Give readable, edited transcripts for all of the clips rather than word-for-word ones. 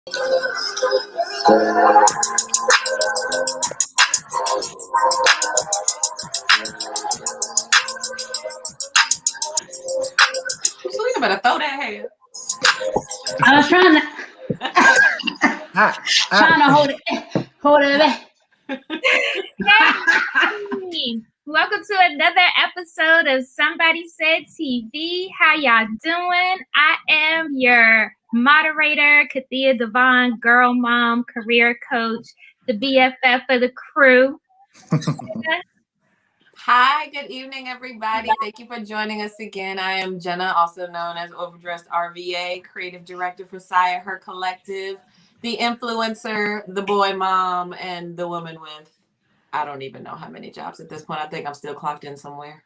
Shalena better throw that hair. I was trying to hold it back. Hey, welcome to another episode of Somebody Said TV. How y'all doing? I am your moderator, Kathia Devon, girl mom, career coach, the BFF of the crew. Hi, good evening, everybody. Thank you for joining us again. I am Jena, also known as Overdressed RVA, creative director for Saya, her collective, the influencer, the boy mom, and the woman with, I don't even know how many jobs at this point. I think I'm still clocked in somewhere.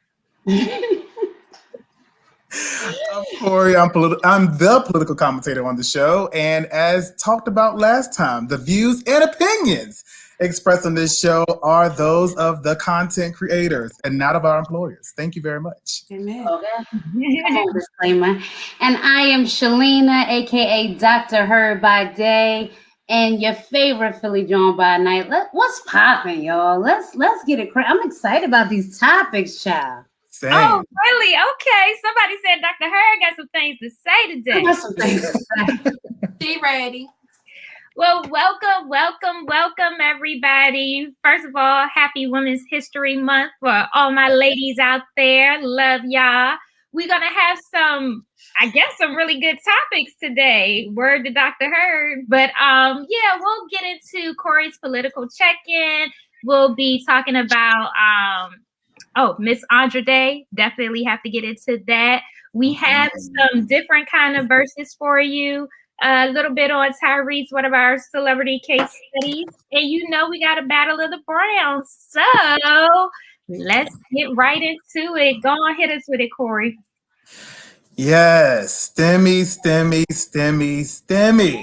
I'm Corey. I'm the political commentator on the show. And as talked about last time, the views and opinions expressed on this show are those of the content creators and not of our employers. Thank you very much. Amen. Okay. Disclaimer. And I am Shalena, aka Dr. Herb by day, and your favorite Philly Joan by night. What's popping, y'all? Let's get it. I'm excited about these topics, child. Same. Oh, really? Okay. Somebody said Dr. Herb got some things to say today. Got some things to say. She ready. Well, welcome, everybody. First of all, happy Women's History Month for all my ladies out there. Love y'all. We're going to have some really good topics today. Word to Dr. Herb. But we'll get into Corey's political check-in. We'll be talking about Miss Andra Day. Definitely have to get into that. We have some different kind of verses for you. A little bit on Tyrese, one of our celebrity case studies. And we got a battle of the Browns. So let's get right into it. Go on, hit us with it, Corey. Yes, stemmy.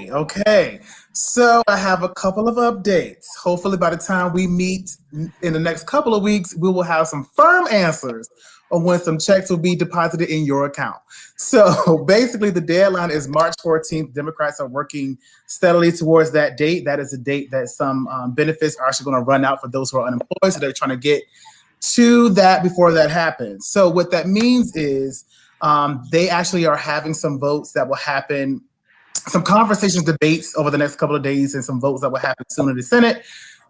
Okay, so I have a couple of updates. Hopefully by the time we meet in the next couple of weeks, we will have some firm answers on when some checks will be deposited in your account. So basically the deadline is March 14th. Democrats are working steadily towards that date. That is a date that some benefits are actually going to run out for those who are unemployed. So they're trying to get to that before that happens. So what that means is they actually are having some votes that will happen, some conversations, debates over the next couple of days, and some votes that will happen soon in the Senate.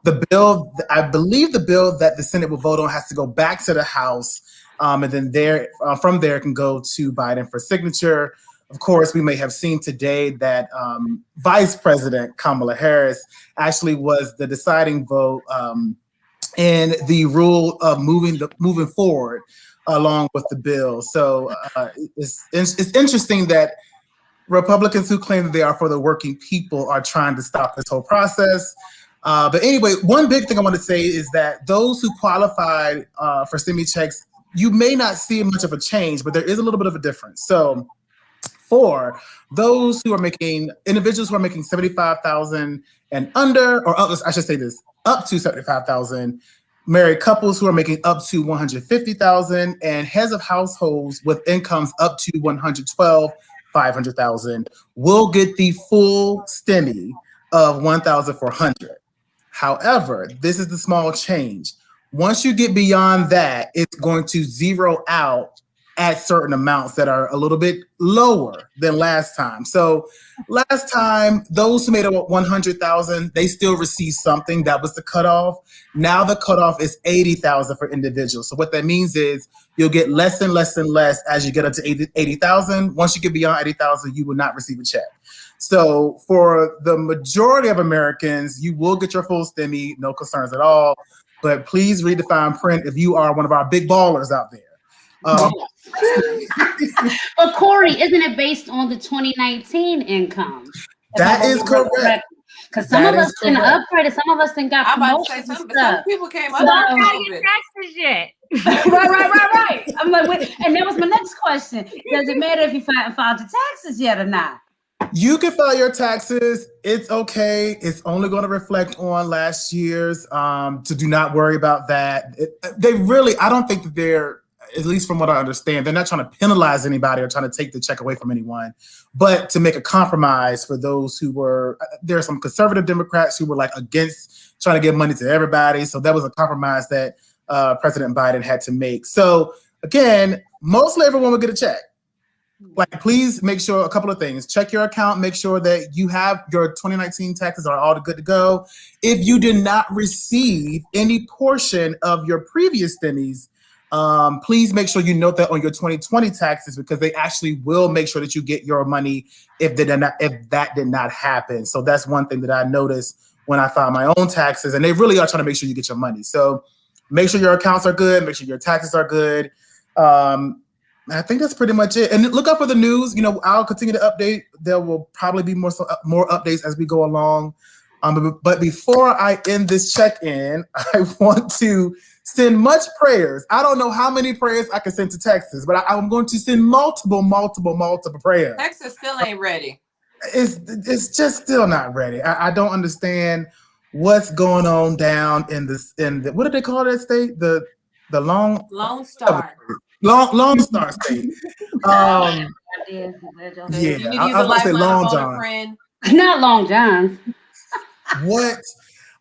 The bill, I believe the bill that the Senate will vote on has to go back to the House, and then from there can go to Biden for signature. Of course, we may have seen today that Vice President Kamala Harris actually was the deciding vote in the rule of moving forward along with the bill. So it's interesting that Republicans who claim that they are for the working people are trying to stop this whole process. But anyway, one big thing I want to say is that those who qualified for stimmy checks, you may not see much of a change, but there is a little bit of a difference. So for those who are individuals who are making $75,000 and under, or I should say this, up to $75,000, married couples who are making up to $150,000, and heads of households with incomes up to $112,500 will get the full stimmy of $1,400. However, this is the small change. Once you get beyond that, it's going to zero out at certain amounts that are a little bit lower than last time. So last time, those who made about $100,000, they still received something. That was the cutoff. Now the cutoff is $80,000 for individuals. So what that means is you'll get less and less and less as you get up to $80,000. Once you get beyond $80,000, you will not receive a check. So for the majority of Americans, you will get your full stimmy, no concerns at all. But please read the fine print if you are one of our big ballers out there. But Corey, isn't it based on the 2019 income? That is correct. Because some of us didn't upgrade it, some of us didn't got promotions and stuff. Some people came up. You don't got your taxes yet. Right. I'm like, wait, and that was my next question. Does it matter if you filed your taxes yet or not? You can file your taxes. It's okay. It's only going to reflect on last year's. So do not worry about that. I don't think that at least from what I understand, they're not trying to penalize anybody or trying to take the check away from anyone, but to make a compromise for those who were, there are some conservative Democrats who were like against trying to give money to everybody. So that was a compromise that President Biden had to make. So again, mostly everyone will get a check. Like, please make sure a couple of things. Check your account. Make sure that you have your 2019 taxes are all good to go. If you did not receive any portion of your previous stimmies, please make sure you note that on your 2020 taxes, because they actually will make sure that you get your money if that did not happen. So that's one thing that I noticed when I filed my own taxes, and they really are trying to make sure you get your money. So make sure your accounts are good. Make sure your taxes are good. I think that's pretty much it. And look up for the news. I'll continue to update. There will probably be more updates as we go along. But before I end this check-in, I want to send much prayers. I don't know how many prayers I can send to Texas, but I'm going to send multiple prayers. Texas still ain't ready. It's just still not ready. I don't understand what's going on down in the what do they call that state? The Lone Star. Lone Star State. Yeah, You need to use a lifeline to phone a friend. not Long John. What?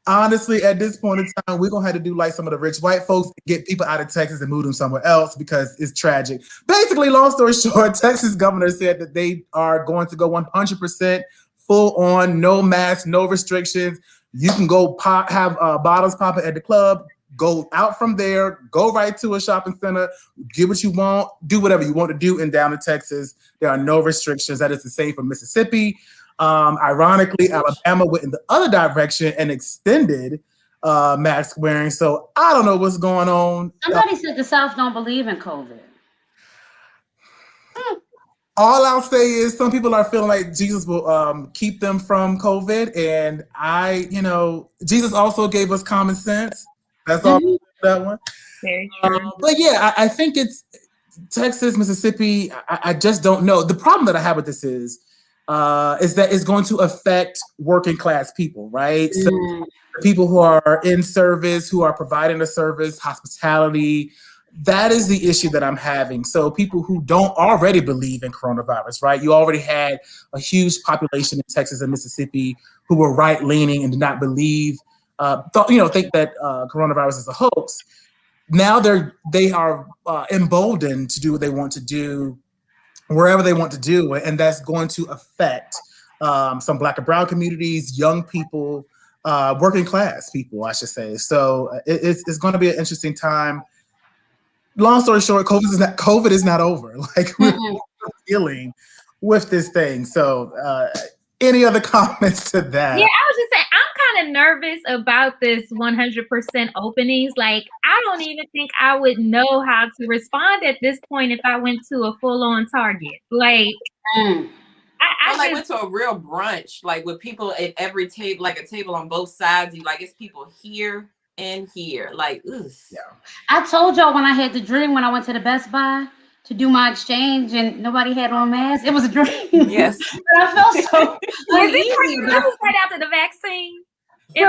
Honestly, at this point in time, we're gonna have to do like some of the rich white folks, get people out of Texas and move them somewhere else because it's tragic. Basically, long story short, Texas governor said that they are going to go 100% full on, no masks, no restrictions. You can go have bottles popping at the club. Go out from there, go right to a shopping center, get what you want, do whatever you want to do down in Texas. There are no restrictions. That is the same for Mississippi. Ironically, Alabama went in the other direction and extended mask wearing. So I don't know what's going on. Somebody said the South don't believe in COVID. All I'll say is some people are feeling like Jesus will keep them from COVID. And Jesus also gave us common sense. That's all that one. Very true. But yeah, I think it's Texas, Mississippi. I just don't know. The problem that I have with this is that it's going to affect working class people, right? So people who are in service, who are providing a service, hospitality, that is the issue that I'm having. So people who don't already believe in coronavirus, right? You already had a huge population in Texas and Mississippi who were right-leaning and did not believe think that coronavirus is a hoax. Now they are emboldened to do what they want to do, wherever they want to do it, and that's going to affect some Black and Brown communities, young people, working class people, I should say. So it's going to be an interesting time. Long story short, COVID is not over. Like we're dealing with this thing. So any other comments to that? Yeah, I was just saying, I'm kind of nervous about this 100% openings. Like, I don't even think I would know how to respond at this point if I went to a full-on Target. Like, I went to a real brunch, like with people at every table, like a table on both sides. It's people here and here. Like, ugh. Yeah. I told y'all when I had the dream when I went to the Best Buy to do my exchange and nobody had on masks. It was a dream. Yes. But I felt so uneasy. Right after the vaccine. It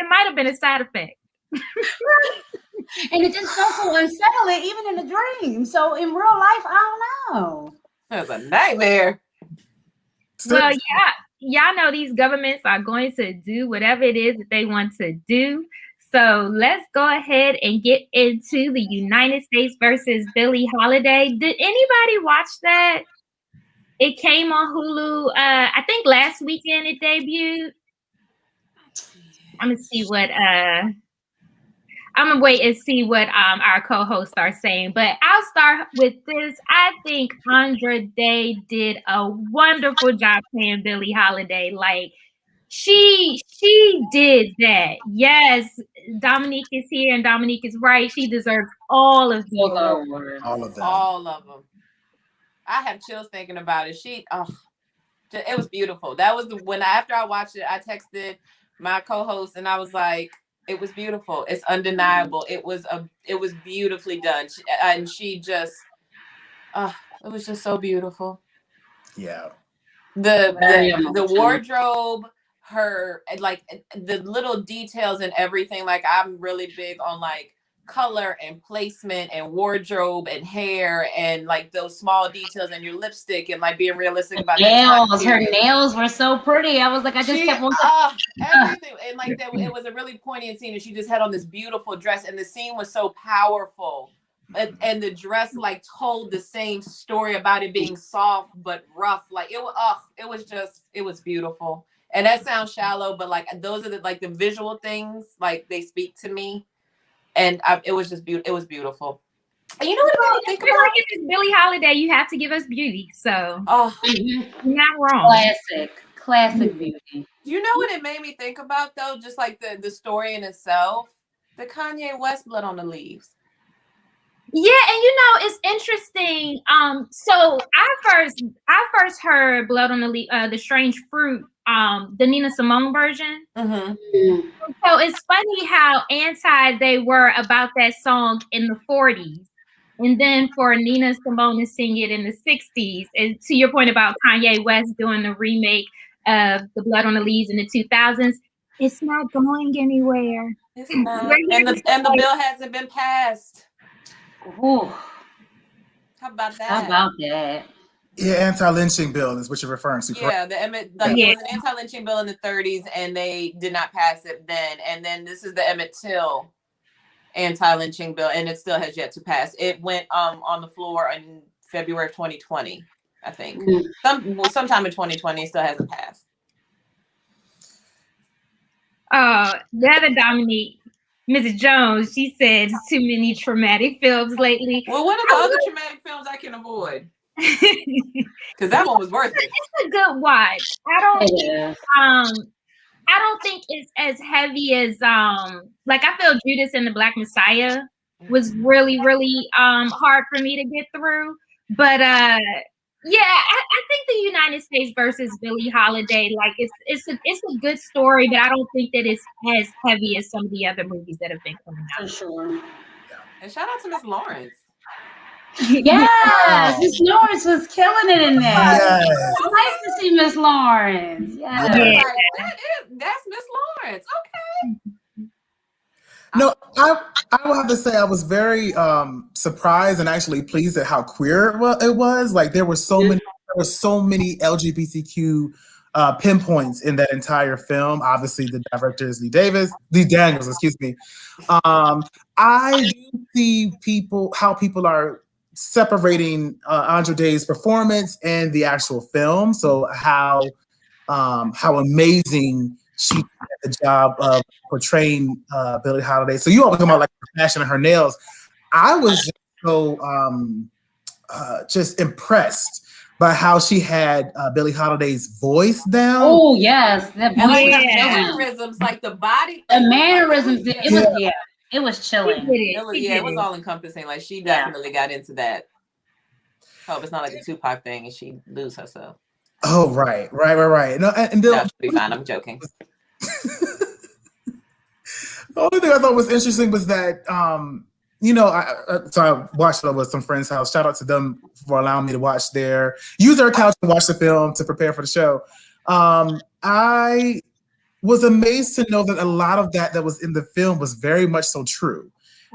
might have been a side effect. And it just felt so unsettling, even in the dream. So in real life, I don't know. That was a nightmare. Well, yeah, y'all know these governments are going to do whatever it is that they want to do. So let's go ahead and get into the United States versus Billie Holiday. Did anybody watch that? It came on Hulu. I think last weekend it debuted. I'm gonna see what I'm gonna wait and see what our co-hosts are saying. But I'll start with this. I think Andra Day did a wonderful job playing Billie Holiday. Like she did that. Yes, Dominique is here and Dominique is right. She deserves all of the awards. All of them. All of them. I have chills thinking about it. It was beautiful. That was after I watched it, I texted my co-host and I was like, it was beautiful. It's undeniable. It was beautifully done. It was just so beautiful. Yeah. The wardrobe, her, like the little details and everything. Like I'm really big on like color and placement and wardrobe and hair and like those small details and your lipstick and like being realistic about nails. Her nails were so pretty. I was like, I just kept on everything. And like that, it was a really poignant scene, and she just had on this beautiful dress, and the scene was so powerful. And the dress like told the same story about it being soft but rough. Like it was beautiful. And that sounds shallow, but like those are the visual things, like they speak to me. And it was just beautiful. It was beautiful. And you know what I mean? Think about like it's Billie Holiday. You have to give us beauty. So you're not wrong. Classic beauty. You know what it made me think about though? Just like the story in itself, the Kanye West Blood on the Leaves. Yeah, and you know it's interesting. So I first heard Blood on the Leaf, the Strange Fruit, the Nina Simone version. Mm-hmm. So it's funny how anti they were about that song in the 40s, and then for Nina Simone to sing it in the 60s. And to your point about Kanye West doing the remake of the Blood on the Leaves in the 2000s, it's not going anywhere. It's not. And the bill hasn't been passed. Ooh. How about that? How about that? Yeah, anti-lynching bill is what you're referring to. Yeah, it was an anti-lynching bill in the 30s, and they did not pass it then. And then this is the Emmett Till anti-lynching bill, and it still has yet to pass. It went on the floor in February of 2020, I think. Sometime in 2020, it still hasn't passed. The other Dominique, Mrs. Jones, she said too many traumatic films lately. Well, what are the other traumatic films I can avoid? Because that one was worth it. It's a good watch. I don't think it's as heavy as like I feel Judas and the Black Messiah was really, really hard for me to get through. But yeah, I think the United States versus Billie Holiday, like it's a good story, but I don't think that it's as heavy as some of the other movies that have been coming out. For sure. And shout out to Miss Lawrence. Yes, Miss Lawrence was killing it in there. Yes. It's nice to see Miss Lawrence. Yes. Yeah. That's Miss Lawrence. Okay. No, I will have to say I was very surprised and actually pleased at how queer it was. Like there were so many LGBTQ pinpoints in that entire film. Obviously, the director is Lee Daniels. Excuse me. I do see how people are separating Andra Day's performance and the actual film. So how amazing she did the job of portraying Billie Holiday. So you always talking about like her passion and her nails. I was just so just impressed by how she had Billie Holiday's voice down. Oh yes, that voice. Mannerisms, like the body. The mannerisms. It was chilling. It was all encompassing. Like she definitely got into that. Hope it's not like a Tupac thing and she lose herself. Oh right. No, and no, she'll be fine. I'm joking. The only thing I thought was interesting was that so I watched it with some friends' house. Shout out to them for allowing me to use their couch to watch the film to prepare for the show. I was amazed to know that a lot of that was in the film was very much so true.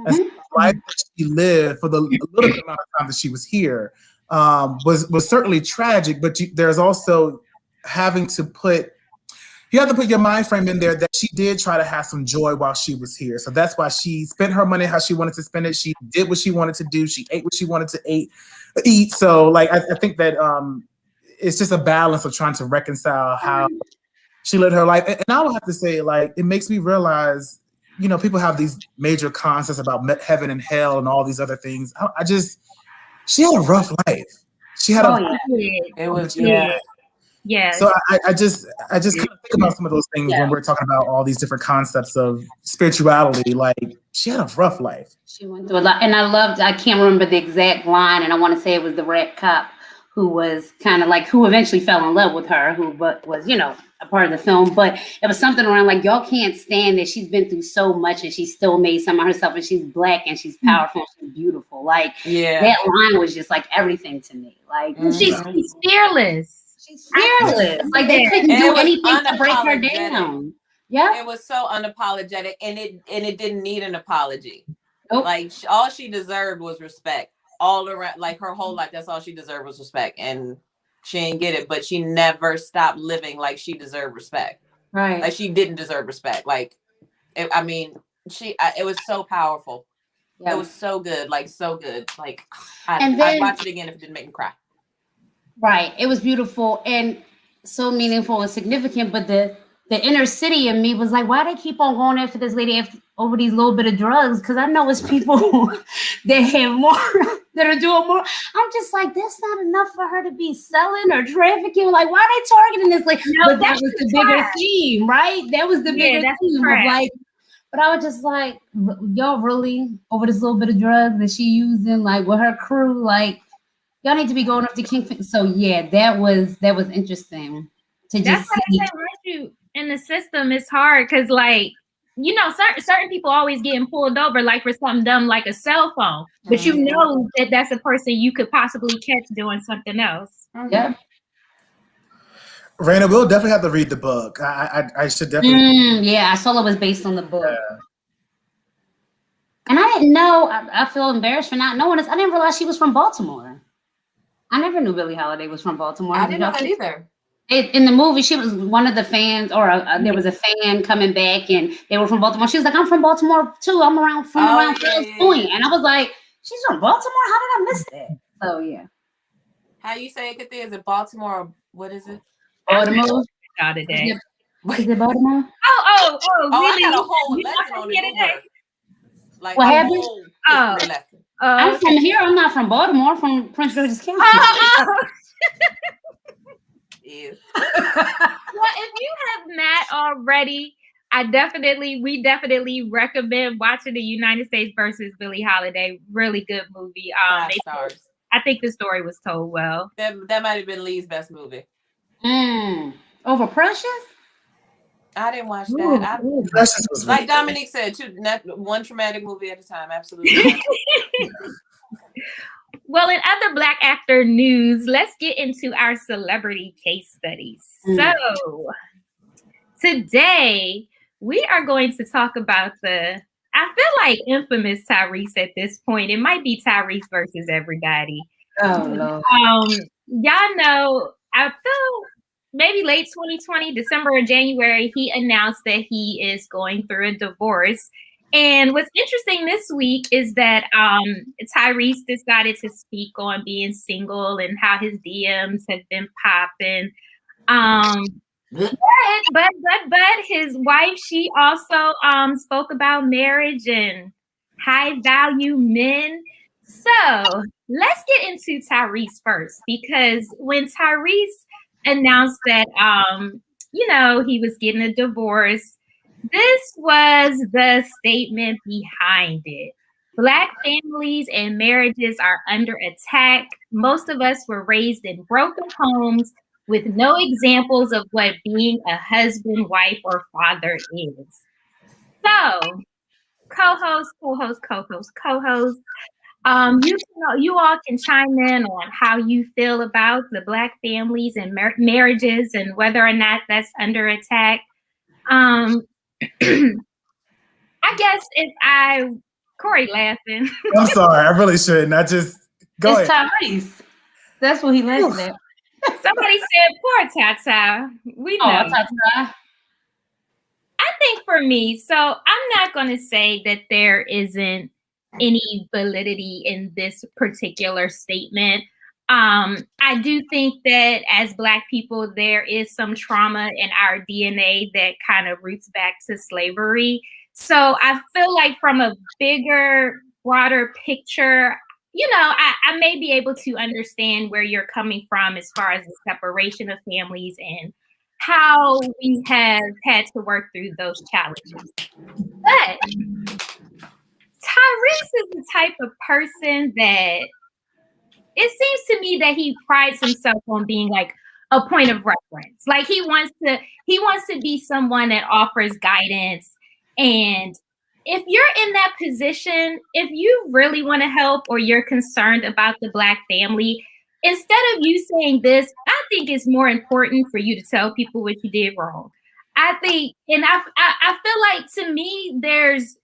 And so the life that she lived for the little bit amount of time that she was here was certainly tragic, but there's also you have to put your mind frame in there that she did try to have some joy while she was here. So that's why she spent her money how she wanted to spend it. She did what she wanted to do. She ate what she wanted to eat. So like I think that it's just a balance of trying to reconcile how she lived her life. And I will have to say, like, it makes me realize, people have these major concepts about heaven and hell and all these other things. She had a rough life. She had Yeah. So I just kind of think about some of those things when we're talking about all these different concepts of spirituality. Like she had a rough life. She went through a lot, and I can't remember the exact line, and I want to say it was the red cop who was kind of like who eventually fell in love with her, who was a part of the film. But it was something around like y'all can't stand that she's been through so much and she still made some of herself, and she's Black and she's powerful, and she's beautiful. Like that line was just like everything to me. Like she's fearless. She's fearless. Like they couldn't do anything to break her down. Yeah. It was so unapologetic, and it didn't need an apology. Nope. Like all she deserved was respect all around. Like her whole life, that's all she deserved was respect, and she didn't get it. But she never stopped living like she deserved respect. Right. Like she didn't deserve respect. Like, it was so powerful. Yeah. It was so good, like so good. Like, And I'd then- watch it again if it didn't make me cry. Right. It was beautiful and so meaningful and significant. But the inner city in me was like, why they keep on going after this lady over these little bit of drugs? Because I know it's people that have more, that are doing more. I'm just like, that's not enough for her to be selling or trafficking. Like, why are they targeting this? Like, No, but that was the bigger theme, right? That was the bigger theme of like. But I was just like, y'all really over this little bit of drugs that she using, like with her crew, like y'all need to be going up to Kingpin. So yeah, that was interesting to just That's see. why I say once you in the system, it's hard because like, you know, certain people always getting pulled over like for something dumb like a cell phone, but you know that that's a person you could possibly catch doing something else. Yeah. Raina, we'll definitely have to read the book. I should definitely. Yeah, I saw it was based on the book. Yeah. And I didn't know, I feel embarrassed for not knowing this. I didn't realize she was from Baltimore. I never knew Billie Holiday was from Baltimore. I didn't know that either. In the movie, she was one of the fans, or there was a fan coming back and they were from Baltimore. She was like, I'm from Baltimore too. I'm around Fells Point. And I was like, she's from Baltimore? How did I miss that? So yeah. How you say it, Kathia? Is it Baltimore or what is it? Baltimore. Is it Baltimore? Oh, really? I got a whole lesson on it today. Like what happened? Lesson. I'm from here. I'm not from Baltimore. From Prince George's County. Yes. Well, if you have not already, we definitely recommend watching the United States versus Billie Holiday. Really good movie. 5 stars. I think the story was told well. That might have been Lee's best movie. Over Precious? I didn't watch that. Precious was like Dominique said, one traumatic movie at a time. Absolutely. Well, in other Black actor news, let's get into our celebrity case studies. So today we are going to talk about I feel like infamous Tyrese at this point. It might be Tyrese versus everybody. Oh, Lord. Y'all know, I feel maybe late 2020, December or January, he announced that he is going through a divorce. And what's interesting this week is that Tyrese decided to speak on being single and how his DMs have been popping. But his wife, she also spoke about marriage and high value men. So let's get into Tyrese first, because when Tyrese announced that he was getting a divorce, this was the statement behind it. Black families and marriages are under attack. Most of us were raised in broken homes with no examples of what being a husband, wife, or father is. So, co-host, you all can chime in on how you feel about the Black families and marriages and whether or not that's under attack. I guess Corey laughing. I'm sorry, I really shouldn't. I just go ahead. Tyrese. That's what he laughs at. Somebody said, "Poor Tata." We know. Tata. I think for me, so I'm not going to say that there isn't any validity in this particular statement. I do think that as Black people, there is some trauma in our DNA that kind of roots back to slavery. So I feel like from a bigger, broader picture, I may be able to understand where you're coming from as far as the separation of families and how we have had to work through those challenges. But Tyrese is the type of person that it seems to me that he prides himself on being like a point of reference. Like he wants to be someone that offers guidance. And if you're in that position, if you really want to help or you're concerned about the Black family, instead of you saying this, I think it's more important for you to tell people what you did wrong. I think, and I feel like to me, there's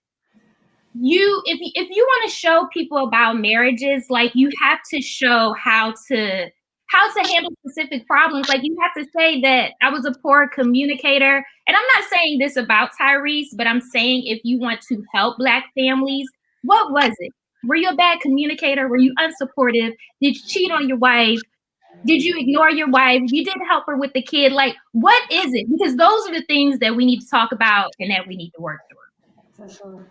if you want to show people about marriages, like you have to show how to handle specific problems. Like you have to say that I was a poor communicator. And I'm not saying this about Tyrese, but I'm saying if you want to help Black families, what was it? Were you a bad communicator? Were you unsupportive? Did you cheat on your wife? Did you ignore your wife? You didn't help her with the kid. Like, what is it? Because those are the things that we need to talk about and that we need to work through. For sure.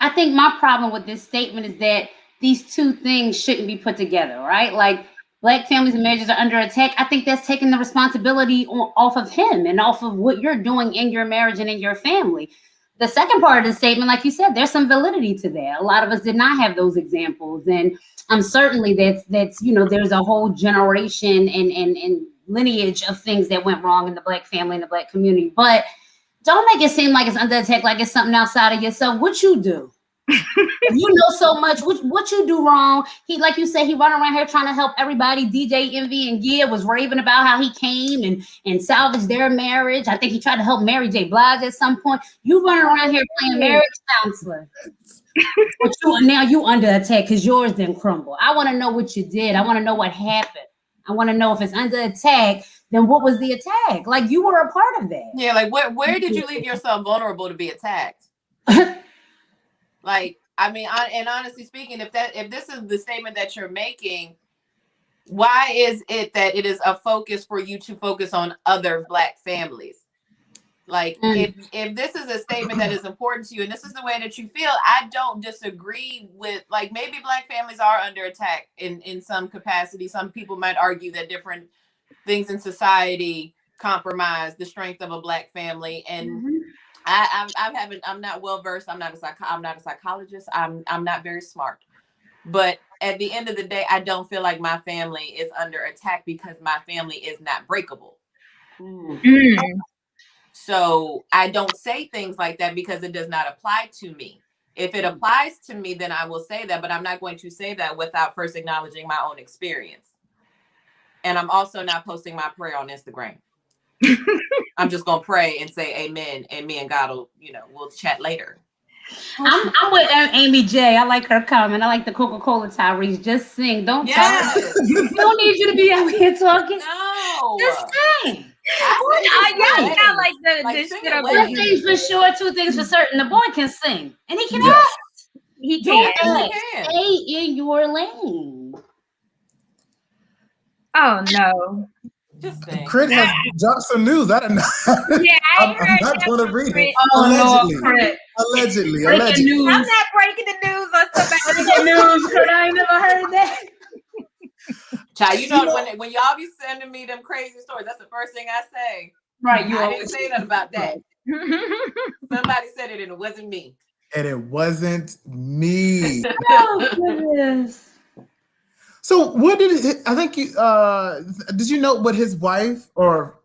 I think my problem with this statement is that these two things shouldn't be put together, right? Like Black families and marriages are under attack. I think that's taking the responsibility off of him and off of what you're doing in your marriage and in your family. The second part of the statement, like you said, there's some validity to that. A lot of us did not have those examples. And certainly that's there's a whole generation and lineage of things that went wrong in the Black family and the Black community. But don't make it seem like it's under attack, like it's something outside of yourself. What you do? You know so much. What you do wrong? He, like you said, he run around here trying to help everybody. DJ Envy and Gia was raving about how he came and salvaged their marriage. I think he tried to help Mary J. Blige at some point. You run around here playing marriage counselor. But now you under attack because yours didn't crumble. I want to know what you did. I want to know what happened. I want to know if it's under attack, then what was the attack? Like you were a part of that. Yeah, like where did you leave yourself vulnerable to be attacked? Like, I mean, and honestly speaking, if this is the statement that you're making, why is it that it is a focus for you to focus on other Black families? Like, if this is a statement that is important to you and this is the way that you feel, I don't disagree with, like, maybe Black families are under attack in some capacity. Some people might argue that different things in society compromise the strength of a Black family. And I'm not well versed. I'm not a psychologist. I'm not very smart. But at the end of the day, I don't feel like my family is under attack because my family is not breakable. So I don't say things like that because it does not apply to me. If it applies to me, then I will say that, but I'm not going to say that without first acknowledging my own experience. And I'm also not posting my prayer on Instagram. I'm just gonna pray and say amen, and me and God will, we'll chat later. I'm with Amy J. I like her comment. I like the Coca-Cola Tyrese. Just sing. Don't talk. We don't need you to be out here talking. No. Just sing. Yeah, like this shit up. One thing's for sure, two things for certain. The boy can sing. And he can act. He can. Stay in your lane. Oh no. Crit has dropped some news. I don't know. Yeah, I'm not going to read it. Allegedly. Breaking news. I'm not breaking the news on somebody. Breaking news, Crit. I ain't never heard that. Child, when y'all be sending me them crazy stories, that's the first thing I say. Right, I didn't say nothing about that. Somebody said it and it wasn't me. And it wasn't me. Oh, goodness. So what I think you did you know what his wife or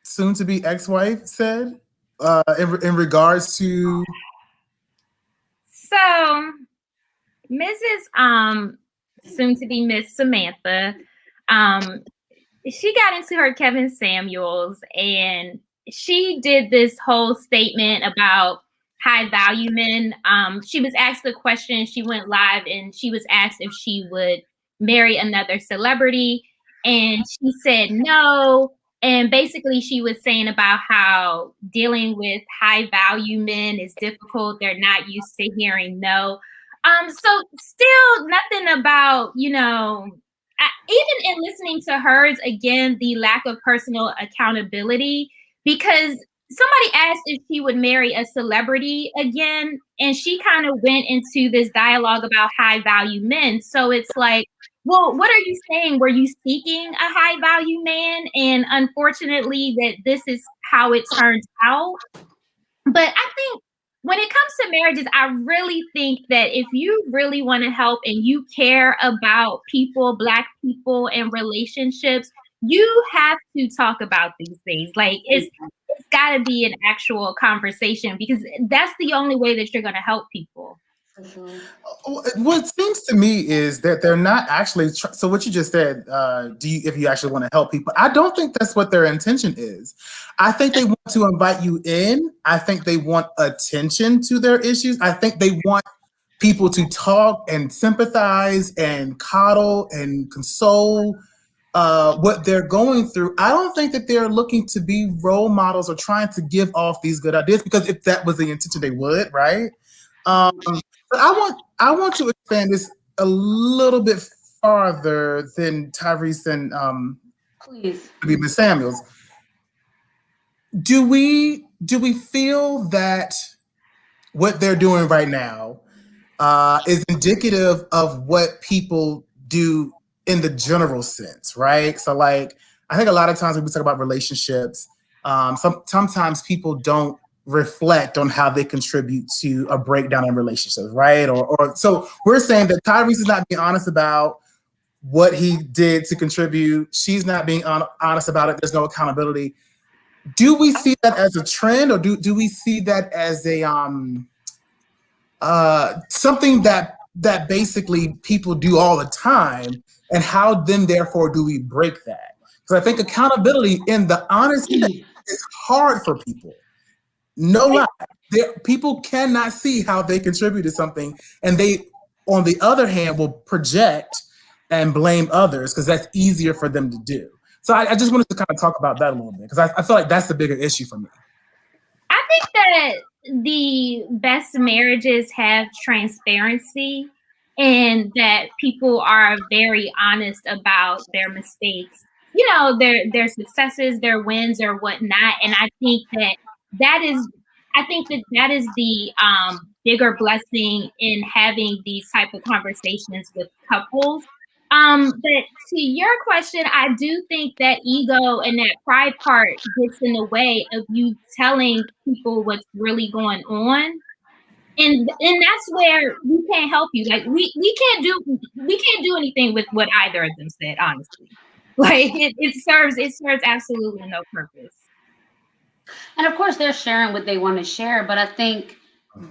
soon to be ex-wife said in regards to? So Mrs. Soon to be Miss Samantha, she got into her Kevin Samuels and she did this whole statement about high value men. She was asked a question, she went live and she was asked if she would marry another celebrity, and she said no. And basically she was saying about how dealing with high value men is difficult. They're not used to hearing no. So still nothing about, even in listening to hers, again, the lack of personal accountability, because somebody asked if she would marry a celebrity again, and she kind of went into this dialogue about high value men. So it's like, well, what are you saying? Were you seeking a high value man? And unfortunately that this is how it turns out. But I think when it comes to marriages, I really think that if you really want to help and you care about people, Black people and relationships, you have to talk about these things. Like it's got to be an actual conversation, because that's the only way that you're going to help people. What seems to me is that they're not actually. So what you just said, if you actually want to help people, I don't think that's what their intention is. I think they want to invite you in. I think they want attention to their issues. I think they want people to talk and sympathize and coddle and console what they're going through. I don't think that they're looking to be role models or trying to give off these good ideas, because if that was the intention, they would, right? But I want to expand this a little bit farther than Tyrese and Please. Miss Samuels. Do we feel that what they're doing right now is indicative of what people do in the general sense, right? So, like, I think a lot of times when we talk about relationships, sometimes people don't reflect on how they contribute to a breakdown in relationships, right? Or so we're saying that Tyrese is not being honest about what he did to contribute. She's not being honest about it. There's no accountability. Do we see that as a trend, or do we see that as a something that basically people do all the time, and how then therefore do we break that? Because I think accountability in the honesty is hard for people. No lie. People cannot see how they contribute to something, and they, on the other hand, will project and blame others because that's easier for them to do. So I just wanted to kind of talk about that a little bit, because I feel like that's the bigger issue for me. I think that the best marriages have transparency, and that people are very honest about their mistakes, you know, their successes, their wins, or whatnot. And I think that is the bigger blessing in having these type of conversations with couples. But to your question, I do think that ego and that pride part gets in the way of you telling people what's really going on. And that's where we can't help you. Like we can't do anything with what either of them said, honestly. Like it serves absolutely no purpose. And of course, they're sharing what they want to share. But I think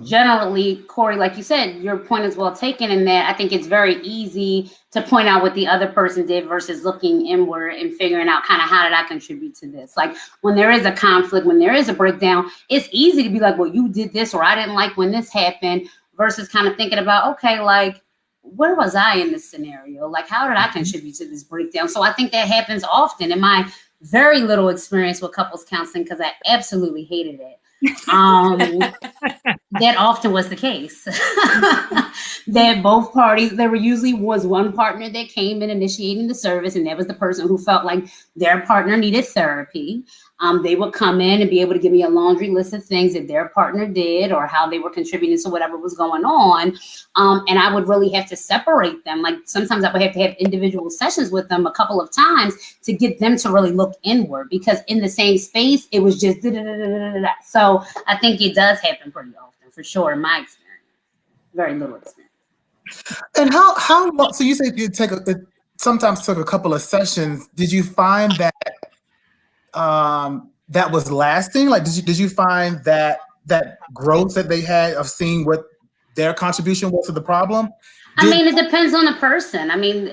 generally, Corey, like you said, your point is well taken in that I think it's very easy to point out what the other person did versus looking inward and figuring out kind of how did I contribute to this. Like when there is a conflict, when there is a breakdown, it's easy to be like, well, you did this, or I didn't like when this happened, versus kind of thinking about, okay, like, where was I in this scenario? Like, how did I contribute to this breakdown? So I think that happens often in my very little experience with couples counseling, because I absolutely hated it. That often was the case. That both parties, there were usually was one partner that came in initiating the service, and that was the person who felt like their partner needed therapy. They would come in and be able to give me a laundry list of things that their partner did or how they were contributing to whatever was going on. And I would really have to separate them. Like sometimes I would have to have individual sessions with them a couple of times to get them to really look inward, because in the same space, it was just da-da-da-da-da-da. So I think it does happen pretty often, for sure, in my experience. Very little experience. And how long? So you say it sometimes took a couple of sessions. Did you find that that was lasting? Like, did you find that growth that they had of seeing what their contribution was to the problem? I mean, it depends on the person. I mean,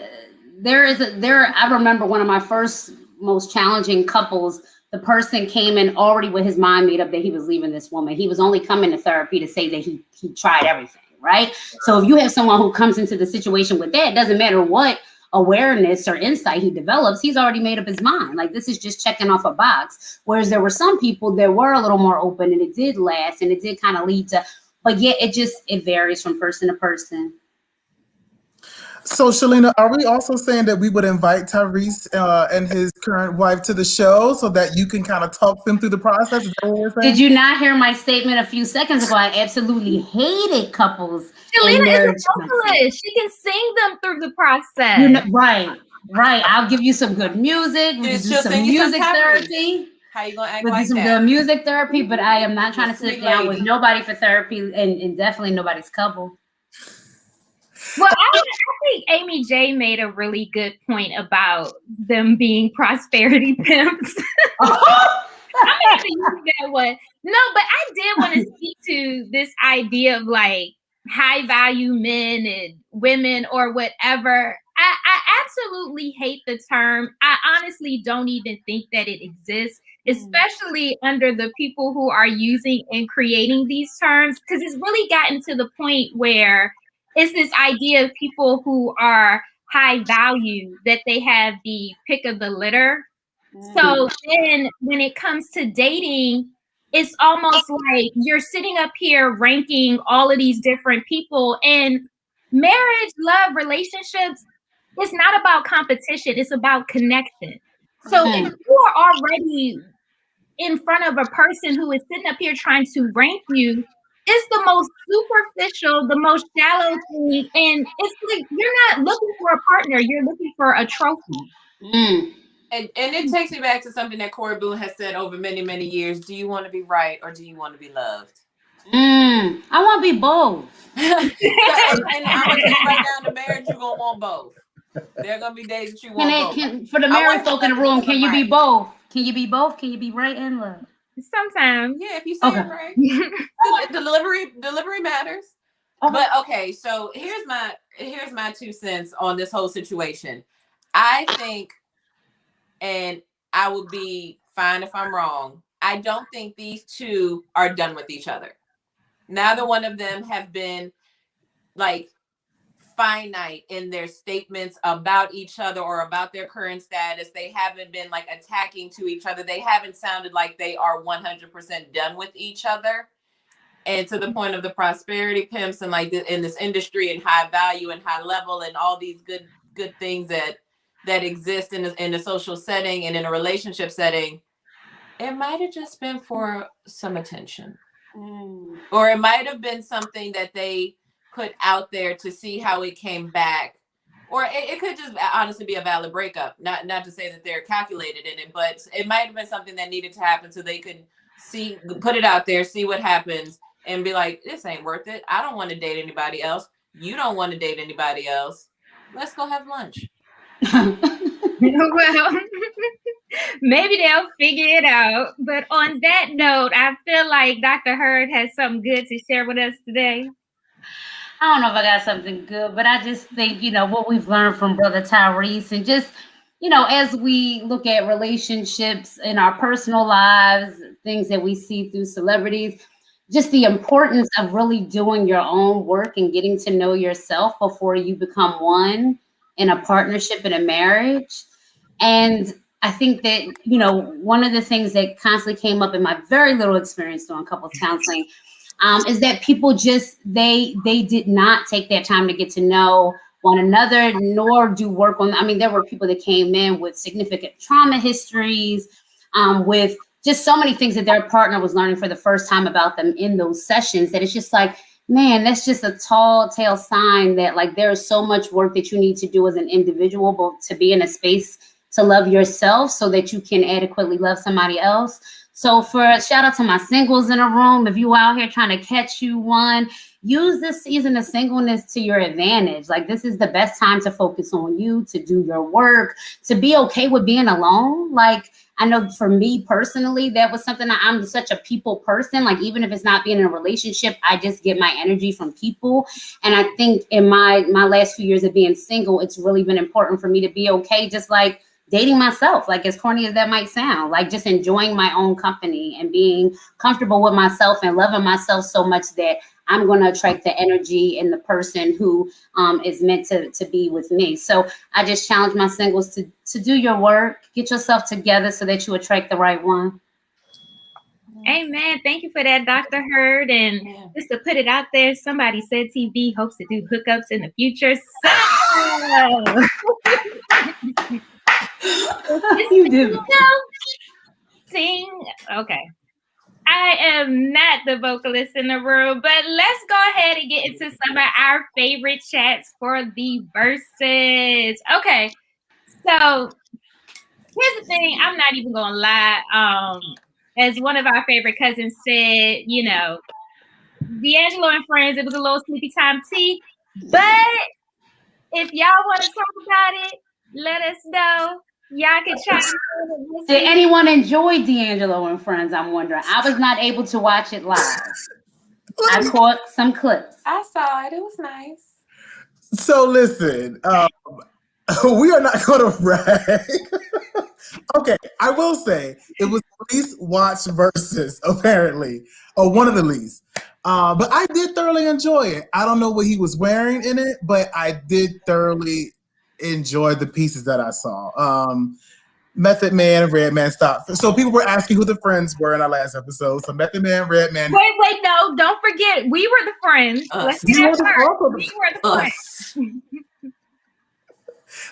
I remember one of my first most challenging couples. The person came in already with his mind made up that he was leaving this woman. He was only coming to therapy to say that he tried everything, right? So if you have someone who comes into the situation with that, it doesn't matter what awareness or insight he develops, he's already made up his mind. Like, this is just checking off a box. Whereas there were some people that were a little more open, and it did last, and it did kind of lead to, but yeah, it varies from person to person. So, Shalena, are we also saying that we would invite Tyrese and his current wife to the show so that you can kind of talk them through the process? Is that what we're saying? Did you not hear my statement a few seconds ago? I absolutely hated couples. Shalena is a vocalist. She can sing them through the process. Right. I'll give you some good music. We'll do some music therapy. How you gonna act we'll like do some that? good music therapy, but I am not trying to sit down with nobody for therapy, and definitely nobody's couple. Well, I think Amy J made a really good point about them being prosperity pimps. I'm gonna have to use that one. No, but I did want to speak to this idea of like high value men and women or whatever. I absolutely hate the term. I honestly don't even think that it exists, especially under the people who are using and creating these terms, because it's really gotten to the point where it's this idea of people who are high value, that they have the pick of the litter. So then when it comes to dating, it's almost like you're sitting up here ranking all of these different people, and marriage, love, relationships, it's not about competition, it's about connection. So if you are already in front of a person who is sitting up here trying to rank you, it's the most superficial, the most shallow thing. And it's like you're not looking for a partner, you're looking for a trophy. And it takes me back to something that Corey Boone has said over many, many years. Do you want to be right or do you want to be loved? I want to be both. And I'm going to tell you right now, in the marriage, you're going to want both. There are going to be days that you want both. For the married folk in the room, can you be both? Can you be both? Can you be right and love? Sometimes. Yeah, if you say it right. Delivery matters. Okay. But okay, so here's my 2 cents on this whole situation. I think, and I would be fine if I'm wrong, I don't think these two are done with each other. Neither one of them have been like finite in their statements about each other or about their current status. They haven't been like attacking to each other. They haven't sounded like they are 100% done with each other. And to the point of the prosperity pimps and like in this industry and high value and high level and all these good things that exist in a social setting and in a relationship setting, it might have just been for some attention. Or it might have been something that they put out there to see how it came back. Or it could just honestly be a valid breakup. Not to say that they're calculated in it, but it might have been something that needed to happen so they could put it out there, see what happens, and be like, this ain't worth it. I don't want to date anybody else. You don't want to date anybody else. Let's go have lunch. Well, maybe they'll figure it out. But on that note, I feel like Dr. Hurd has something good to share with us today. I don't know if I got something good, but I just think, what we've learned from Brother Tyrese, and just, as we look at relationships in our personal lives, things that we see through celebrities, just the importance of really doing your own work and getting to know yourself before you become one in a partnership, in a marriage. And I think that, one of the things that constantly came up in my very little experience doing couples counseling is that people just, they did not take their time to get to know one another, nor do work on, there were people that came in with significant trauma histories, with just so many things that their partner was learning for the first time about them in those sessions, that it's just like, man, that's just a tall tale sign that like there's so much work that you need to do as an individual, but to be in a space to love yourself so that you can adequately love somebody else. So for a shout out to my singles in the room, if you out here trying to catch you one, use this season of singleness to your advantage. Like this is the best time to focus on you, to do your work, to be okay with being alone. Like I know for me personally, that was something I'm such a people person. Like even if it's not being in a relationship, I just get my energy from people. And I think in my last few years of being single, it's really been important for me to be okay, just like dating myself, like as corny as that might sound, like just enjoying my own company and being comfortable with myself and loving myself so much that I'm going to attract the energy and the person who is meant to be with me. So I just challenge my singles to do your work, get yourself together so that you attract the right one. Amen. Thank you for that, Dr. Hurd. And just to put it out there, somebody said TV hopes to do hookups in the future. So you do. Sing. Okay. I am not the vocalist in the room, but let's go ahead and get into some of our favorite chats for the Verzuz. Okay. So here's the thing. I'm not even going to lie. As one of our favorite cousins said, D'Angelo and friends, it was a little sleepy time tea. But if y'all want to talk about it, let us know. Y'all can try. Did anyone enjoy D'Angelo and Friends? I'm wondering. I was not able to watch it live. I caught some clips. I saw it. It was nice. So listen, we are not going to brag. Okay, I will say it was the least watched Verzuz, apparently, or one of the least. But I did thoroughly enjoy it. I don't know what he was wearing in it, but I did thoroughly enjoy the pieces that I saw. Method Man and Redman stopped. So people were asking who the friends were in our last episode. So Method Man, Redman. Wait, no, don't forget. We were the friends. Let's get that first. We were the friends.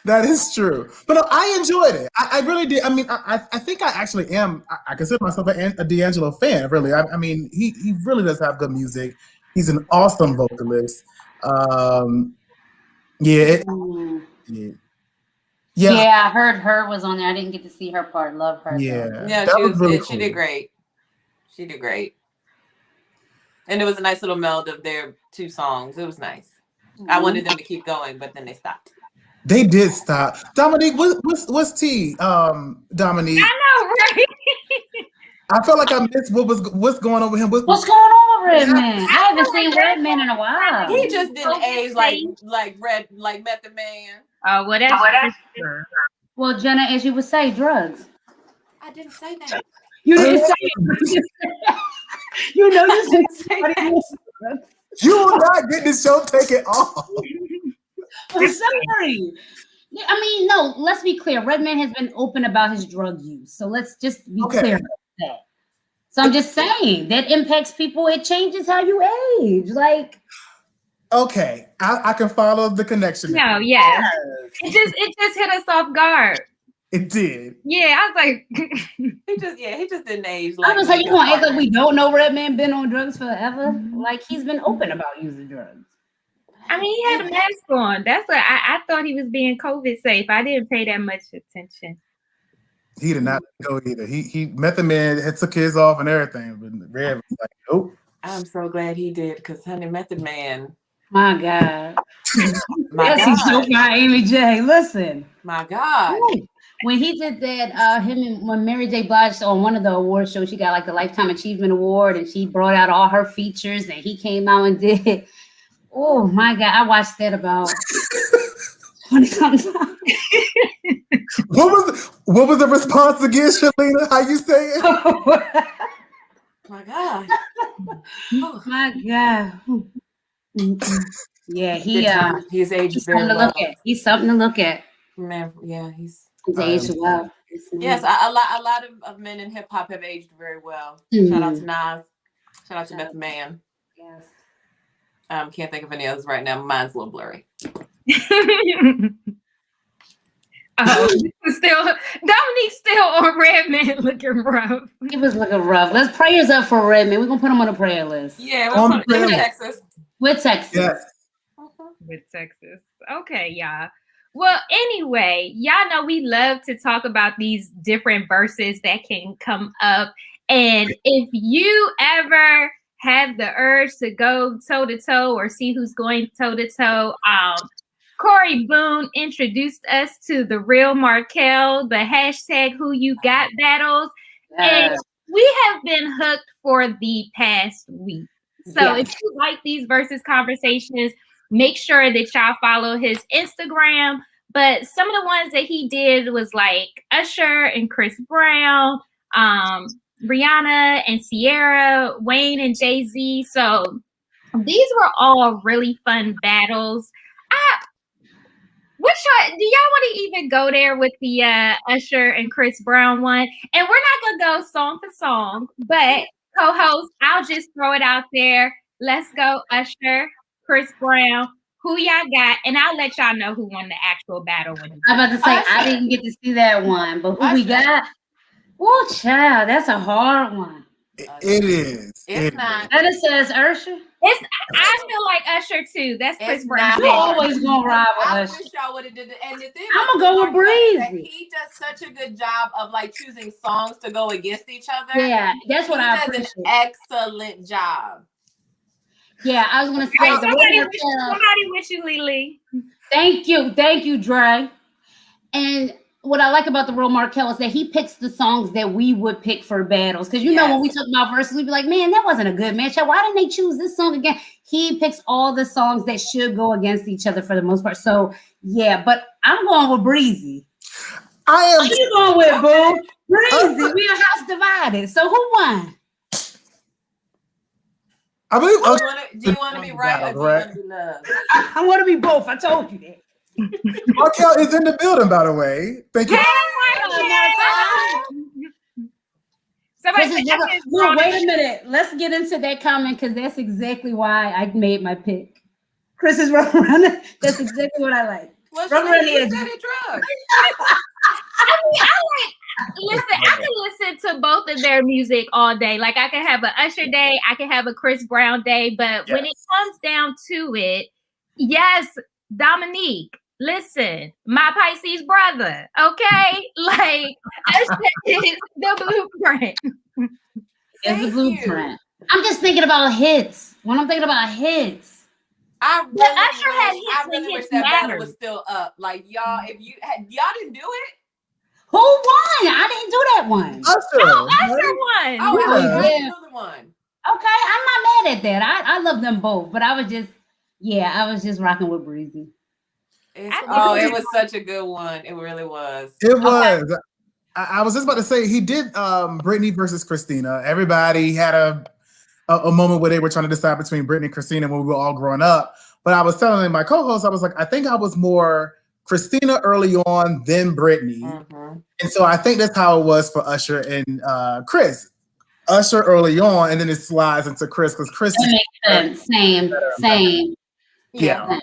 That is true. But no, I enjoyed it. I really did. I mean, I think I actually am. I consider myself a D'Angelo fan, really. I mean, he really does have good music. He's an awesome vocalist. Yeah. I heard her was on there. I didn't get to see her part. Love her. Yeah, that was really cool. She did great. She did great. And it was a nice little meld of their two songs. It was nice. I wanted them to keep going, but then they stopped. They did stop. Dominique, what's T? Dominique. I know, right? I felt like I missed what's going on with him. What's going on with Redman? I haven't seen Redman in a while. He just didn't age like Method Man. Oh, well, that's true. Well, Jena, as you would say, drugs. I didn't say that. You didn't say it. You know you didn't say that. You will not get this show taken off. I'm sorry. I mean, no, let's be clear. Redman has been open about his drug use. So let's just be clear about that. So I'm just saying that impacts people. It changes how you age. Like, okay, I can follow the connection. No, yes. It just hit us off guard. It did. Yeah, I was like, he just didn't age. I was like, you gonna act like we don't know Redman been on drugs forever? Like he's been open about using drugs. I mean, he had a mask on. That's what I thought he was being COVID safe. I didn't pay that much attention. He did not go either. He Method Man had took his off and everything, but Red was like, nope. I'm so glad he did because honey, Method Man. My God. That's a joke by Amy J. Listen. My God. When he did that, when Mary J. Blige on one of the award shows, she got like the Lifetime Achievement Award, and she brought out all her features, and he came out and did. Oh my God, I watched that about 20 times. What was the response again, Shalena? How you say it? My God. Oh my God. Yeah, he's aged very well. He's something to look at. Man, yeah, he's aged well. Yes, a lot of men in hip hop have aged very well. Mm-hmm. Shout out to Nas. Shout out to Method Man. Yes. Can't think of any others right now. Mine's a little blurry. Dominique's still on Redman looking rough. He was looking rough. Let's prayers up for Redman. We're gonna put him on a prayer list. Yeah, we'll put him in Texas. With Texas. Yes. With Texas. Okay, y'all. Well, anyway, y'all know we love to talk about these different verses that can come up. And if you ever have the urge to go toe-to-toe or see who's going toe-to-toe, Corey Boone introduced us to the real Markel, the hashtag Who You Got battles. And we have been hooked for the past week. So if you like these versus conversations, make sure that y'all follow his Instagram. But some of the ones that he did was like Usher and Chris Brown, Rihanna and Sierra, Wayne and Jay-Z. So these were all really fun battles. Do y'all want to even go there with the Usher and Chris Brown one? And we're not gonna go song for song, but co-host, I'll just throw it out there. Let's go Usher, Chris Brown. Who y'all got? And I'll let y'all know who won the actual battle. I'm about to say Usher. I didn't get to see that one, but who Usher. We got? Oh, child, that's a hard one. It is. It's not. And it says Usher. I feel like Usher too. That's Chris Brown. You always gonna ride with Usher. I wish y'all would have did it. And the thing I'm gonna go with Breezy. He does such a good job of like choosing songs to go against each other. Yeah, that's what I appreciate. He does an excellent job. Yeah, I was gonna say somebody with you, Lily. Thank you, Dre. And what I like about the real Markel is that he picks the songs that we would pick for battles. Because you know when we talk about verses, we'd be like, man, that wasn't a good matchup. Why didn't they choose this song again? He picks all the songs that should go against each other for the most part. So yeah, but I'm going with Breezy. I am. What you going with, boo? Breezy. We are house divided. So who won? I believe. Do you want to be right or do you want to be loved? I want to be both. I told you that. Markel is in the building, by the way. Thank you. Somebody Well, wait a minute. Let's get into that comment because that's exactly why I made my pick. Chris is running around. That's exactly what I like. What's the drugs? Listen, I can listen to both of their music all day. Like I can have an Usher day, I can have a Chris Brown day, but when it comes down to it, yes, Dominique, listen, my Pisces brother, okay? Like Usher is the blueprint. It's the blueprint. I'm just thinking about hits. When I'm thinking about hits. I really wish that battle was still up. Like y'all, if y'all didn't do it. Who won? I didn't do that one. Usher won. Usher won. Okay, I'm not mad at that. I love them both, but I was just rocking with Breezy. It was such a good one. It really was. It was. I was just about to say he did Britney versus Christina. Everybody had a moment where they were trying to decide between Britney and Christina when we were all growing up. But I was telling my co-host, I was like, I think I was more Christina early on, then Britney. Mm-hmm. And so I think that's how it was for Usher and Chris. Usher early on, and then it slides into Chris because Chris makes sense. Same. Yeah.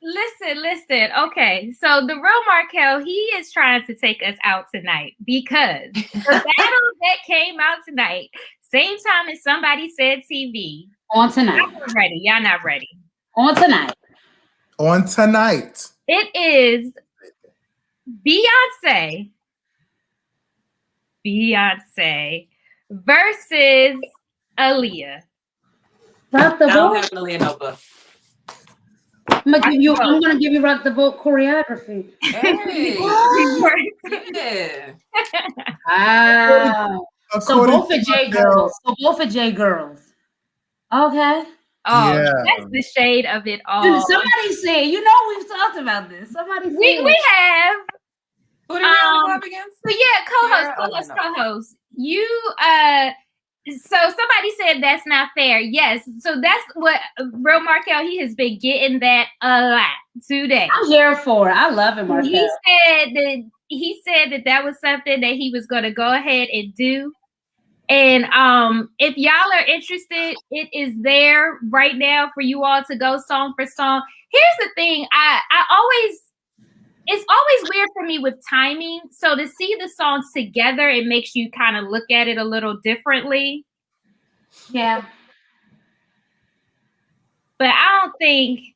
Listen. Okay, so the real Markel, he is trying to take us out tonight because the battle that came out tonight, same time as Somebody Said TV. On tonight. Y'all not ready. On tonight. It is Beyonce versus Aaliyah. Rock the I don't vote. have Aaliyah notebook. I'm gonna give you Rock the Vote choreography. Hey. Yeah. Wow. So both are J girls. Okay. Oh, yeah. That's the shade of it all. Somebody said, we've talked about this. Somebody said we have. Who did we have up against? So yeah, co-host. You so somebody said that's not fair. Yes. So that's what Real Markel, he has been getting that a lot today. I'm here for it. I love it, Markel. He said that was something that he was going to go ahead and do. And if y'all are interested, it is there right now for you all to go song for song. Here's the thing. It's always weird for me with timing. So to see the songs together, it makes you kind of look at it a little differently. Yeah. But I think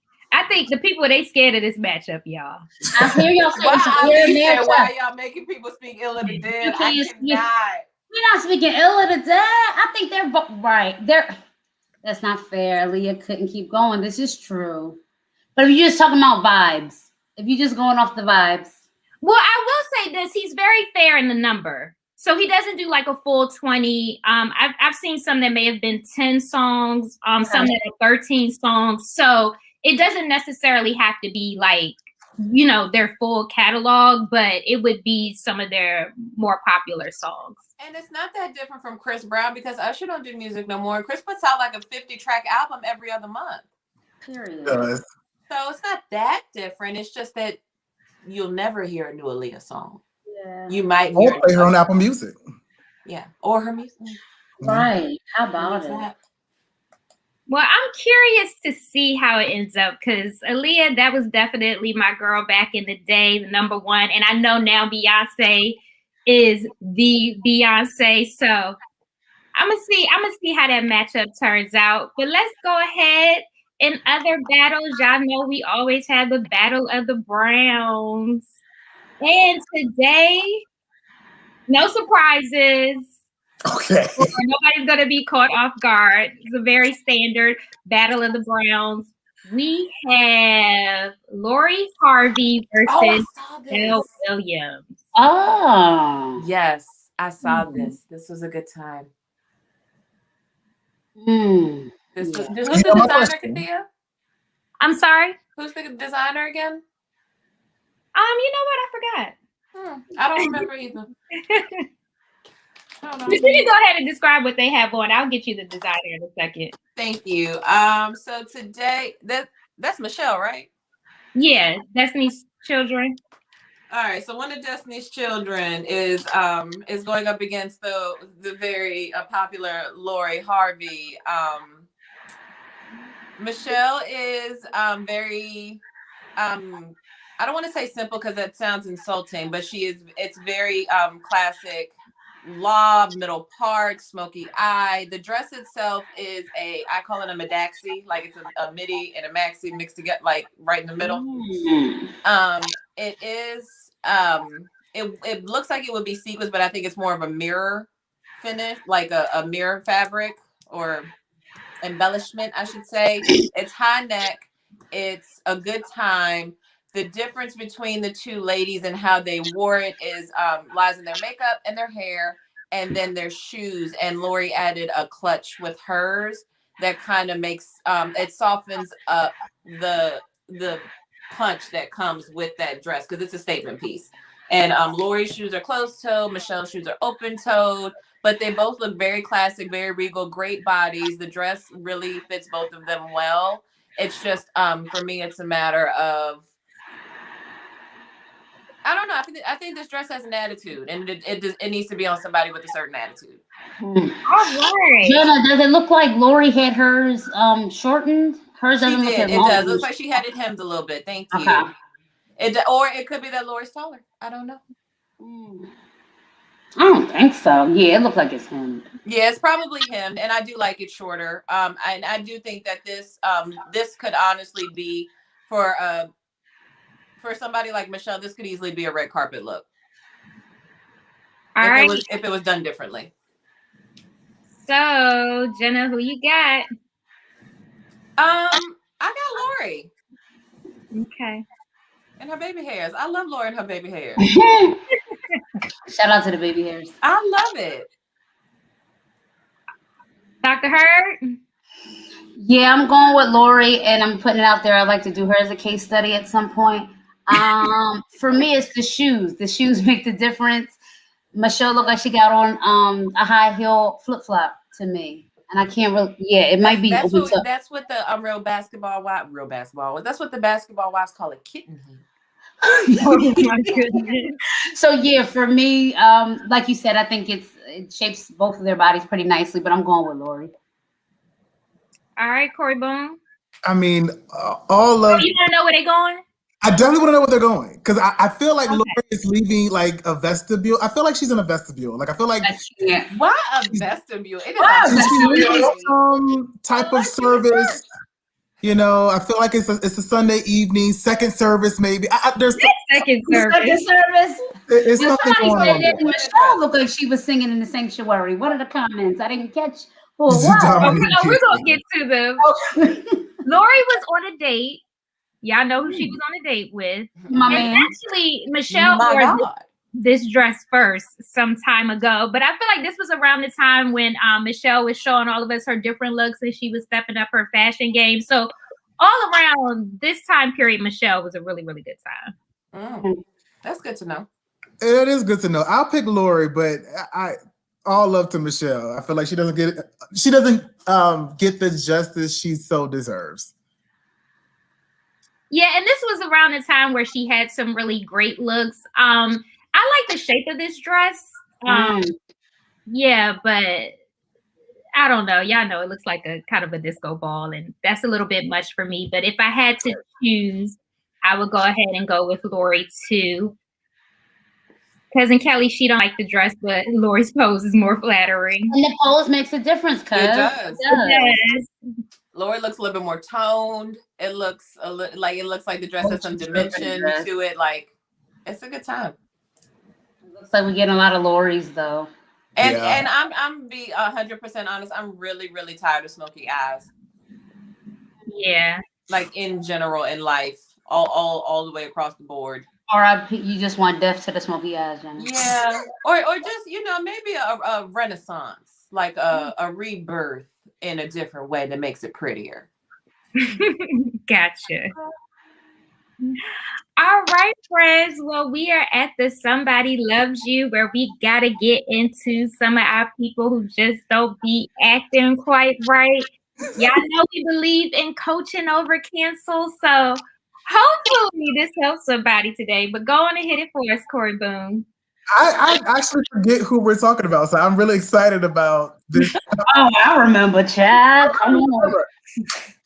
the people, they scared of this matchup, y'all. I hear y'all saying why y'all making people speak ill of the dead? We're not speaking ill of the dead. I think they're right. That's not fair. Aaliyah couldn't keep going. This is true. But if you're just talking about vibes, if you're just going off the vibes. Well, I will say this. He's very fair in the number. So he doesn't do like a full 20. I've seen some that may have been 10 songs, some that are 13 songs. So it doesn't necessarily have to be like, their full catalog, but it would be some of their more popular songs. And it's not that different from Chris Brown because Usher don't do music no more. Chris puts out like a 50-track album every other month. Period. So it's not that different. It's just that you'll never hear a new Aaliyah song. Yeah. You might hear play her on Apple Music. Yeah, or her music. Right. How about it? Well, I'm curious to see how it ends up because Aaliyah, that was definitely my girl back in the day, the number one. And I know now Beyonce is the Beyonce. So I'm gonna see how that matchup turns out. But let's go ahead. In other battles, y'all know we always have the Battle of the Browns. And today, no surprises. Okay. Nobody's going to be caught off guard. It's a very standard Battle of the Browns. We have Lori Harvey versus Bill Williams. Oh. Yes, I saw this. This was a good time. Who's the designer, Kathia? I'm sorry? Who's the designer again? You know what? I forgot. I don't remember either. Hold You can go ahead and describe what they have on. I'll get you the designer in a second. Thank you. So today that's Michelle, right? Yeah, Destiny's Children. All right. So one of Destiny's Children is going up against the very popular Lori Harvey. Michelle is very I don't want to say simple because that sounds insulting, but it's very classic lob, middle part, smoky eye. The dress itself is I call it a madaxi, like it's a midi and a maxi mixed together, like right in the middle. It is it looks like it would be sequins, but I think it's more of a mirror finish, like a mirror fabric or embellishment, I should say. It's high neck. It's a good time. The difference between the two ladies and how they wore it is lies in their makeup and their hair, and then their shoes. And Lori added a clutch with hers that kind of makes it softens up the punch that comes with that dress because it's a statement piece. And Lori's shoes are closed-toed, Michelle's shoes are open-toed, but they both look very classic, very regal, great bodies. The dress really fits both of them well. It's just for me, it's a matter of I don't know. I think this dress has an attitude, and it needs to be on somebody with a certain attitude. All right. Jena, does it look like Lori had hers shortened? Hers doesn't look It long. does. It looks like she had it hemmed a little bit. Thank you. Or it could be that Lori's taller. I don't know. I don't think so. Yeah, it looks like it's hemmed. Yeah, it's probably hemmed, and I do like it shorter. And I do think that this could honestly be for somebody like Michelle. This could easily be a red carpet look. All right. If it was done differently. So, Jena, who you got? I got Lori. Okay. And her baby hairs. I love Lori and her baby hairs. Shout out to the baby hairs. I love it. Dr. Hurd? Yeah, I'm going with Lori, and I'm putting it out there. I'd like to do her as a case study at some point. For me, it's the shoes. The shoes make the difference. Michelle looked like she got on a high heel flip flop to me, and I can't really. Yeah, it might be. That's what the real basketball wives. That's what the basketball wives call a kitten heel. Oh my goodness. So yeah, for me, like you said, I think it shapes both of their bodies pretty nicely, but I'm going with Lori. All right, Corey Boone. I mean, all of you want to know where they're going? I definitely want to know where they're going because I feel like Lori is leaving like a vestibule. I feel like she's in a vestibule. Like I feel like why a vestibule? It is some type of service. You know, I feel like it's a Sunday evening, second service maybe. There's second service. It's something going on. Michelle looked like she was singing in the sanctuary. What are the comments? I didn't catch. We're gonna get to them. Lori was on a date. Y'all know who she was on a date with. Actually, Michelle wore this dress first some time ago, but I feel like this was around the time when Michelle was showing all of us her different looks and she was stepping up her fashion game. So all around this time period, Michelle was a really, really good time. That's good to know. It is good to know. I'll pick Lori, but all love to Michelle. I feel like she doesn't get the justice she so deserves. Yeah, and this was around the time where she had some really great looks. I like the shape of this dress. Yeah, but I don't know. Y'all know it looks like a kind of a disco ball, and that's a little bit much for me. But if I had to choose, I would go ahead and go with Lori too. Cousin Kelly, she don't like the dress, but Lori's pose is more flattering. And the pose makes a difference, cuz. It does. It does. Lori looks a little bit more toned. It looks like the dress has some dimension to it. Like it's a good time. It looks like we're getting a lot of Loris though. And I'm be 100% honest. I'm really, really tired of smoky eyes. Yeah. Like in general in life, all the way across the board. R.I.P. You just want death to the smoky eyes, Jena. Yeah. Or just maybe a renaissance, like a rebirth in a different way that makes it prettier. Gotcha. All right, friends. Well, we are at the Somebody Loves You where we got to get into some of our people who just don't be acting quite right. Y'all know we believe in coaching over cancel. So hopefully this helps somebody today. But go on and hit it for us, Corey Boone. I actually forget who we're talking about, so I'm really excited about this. Oh, I remember, Chad. Come on.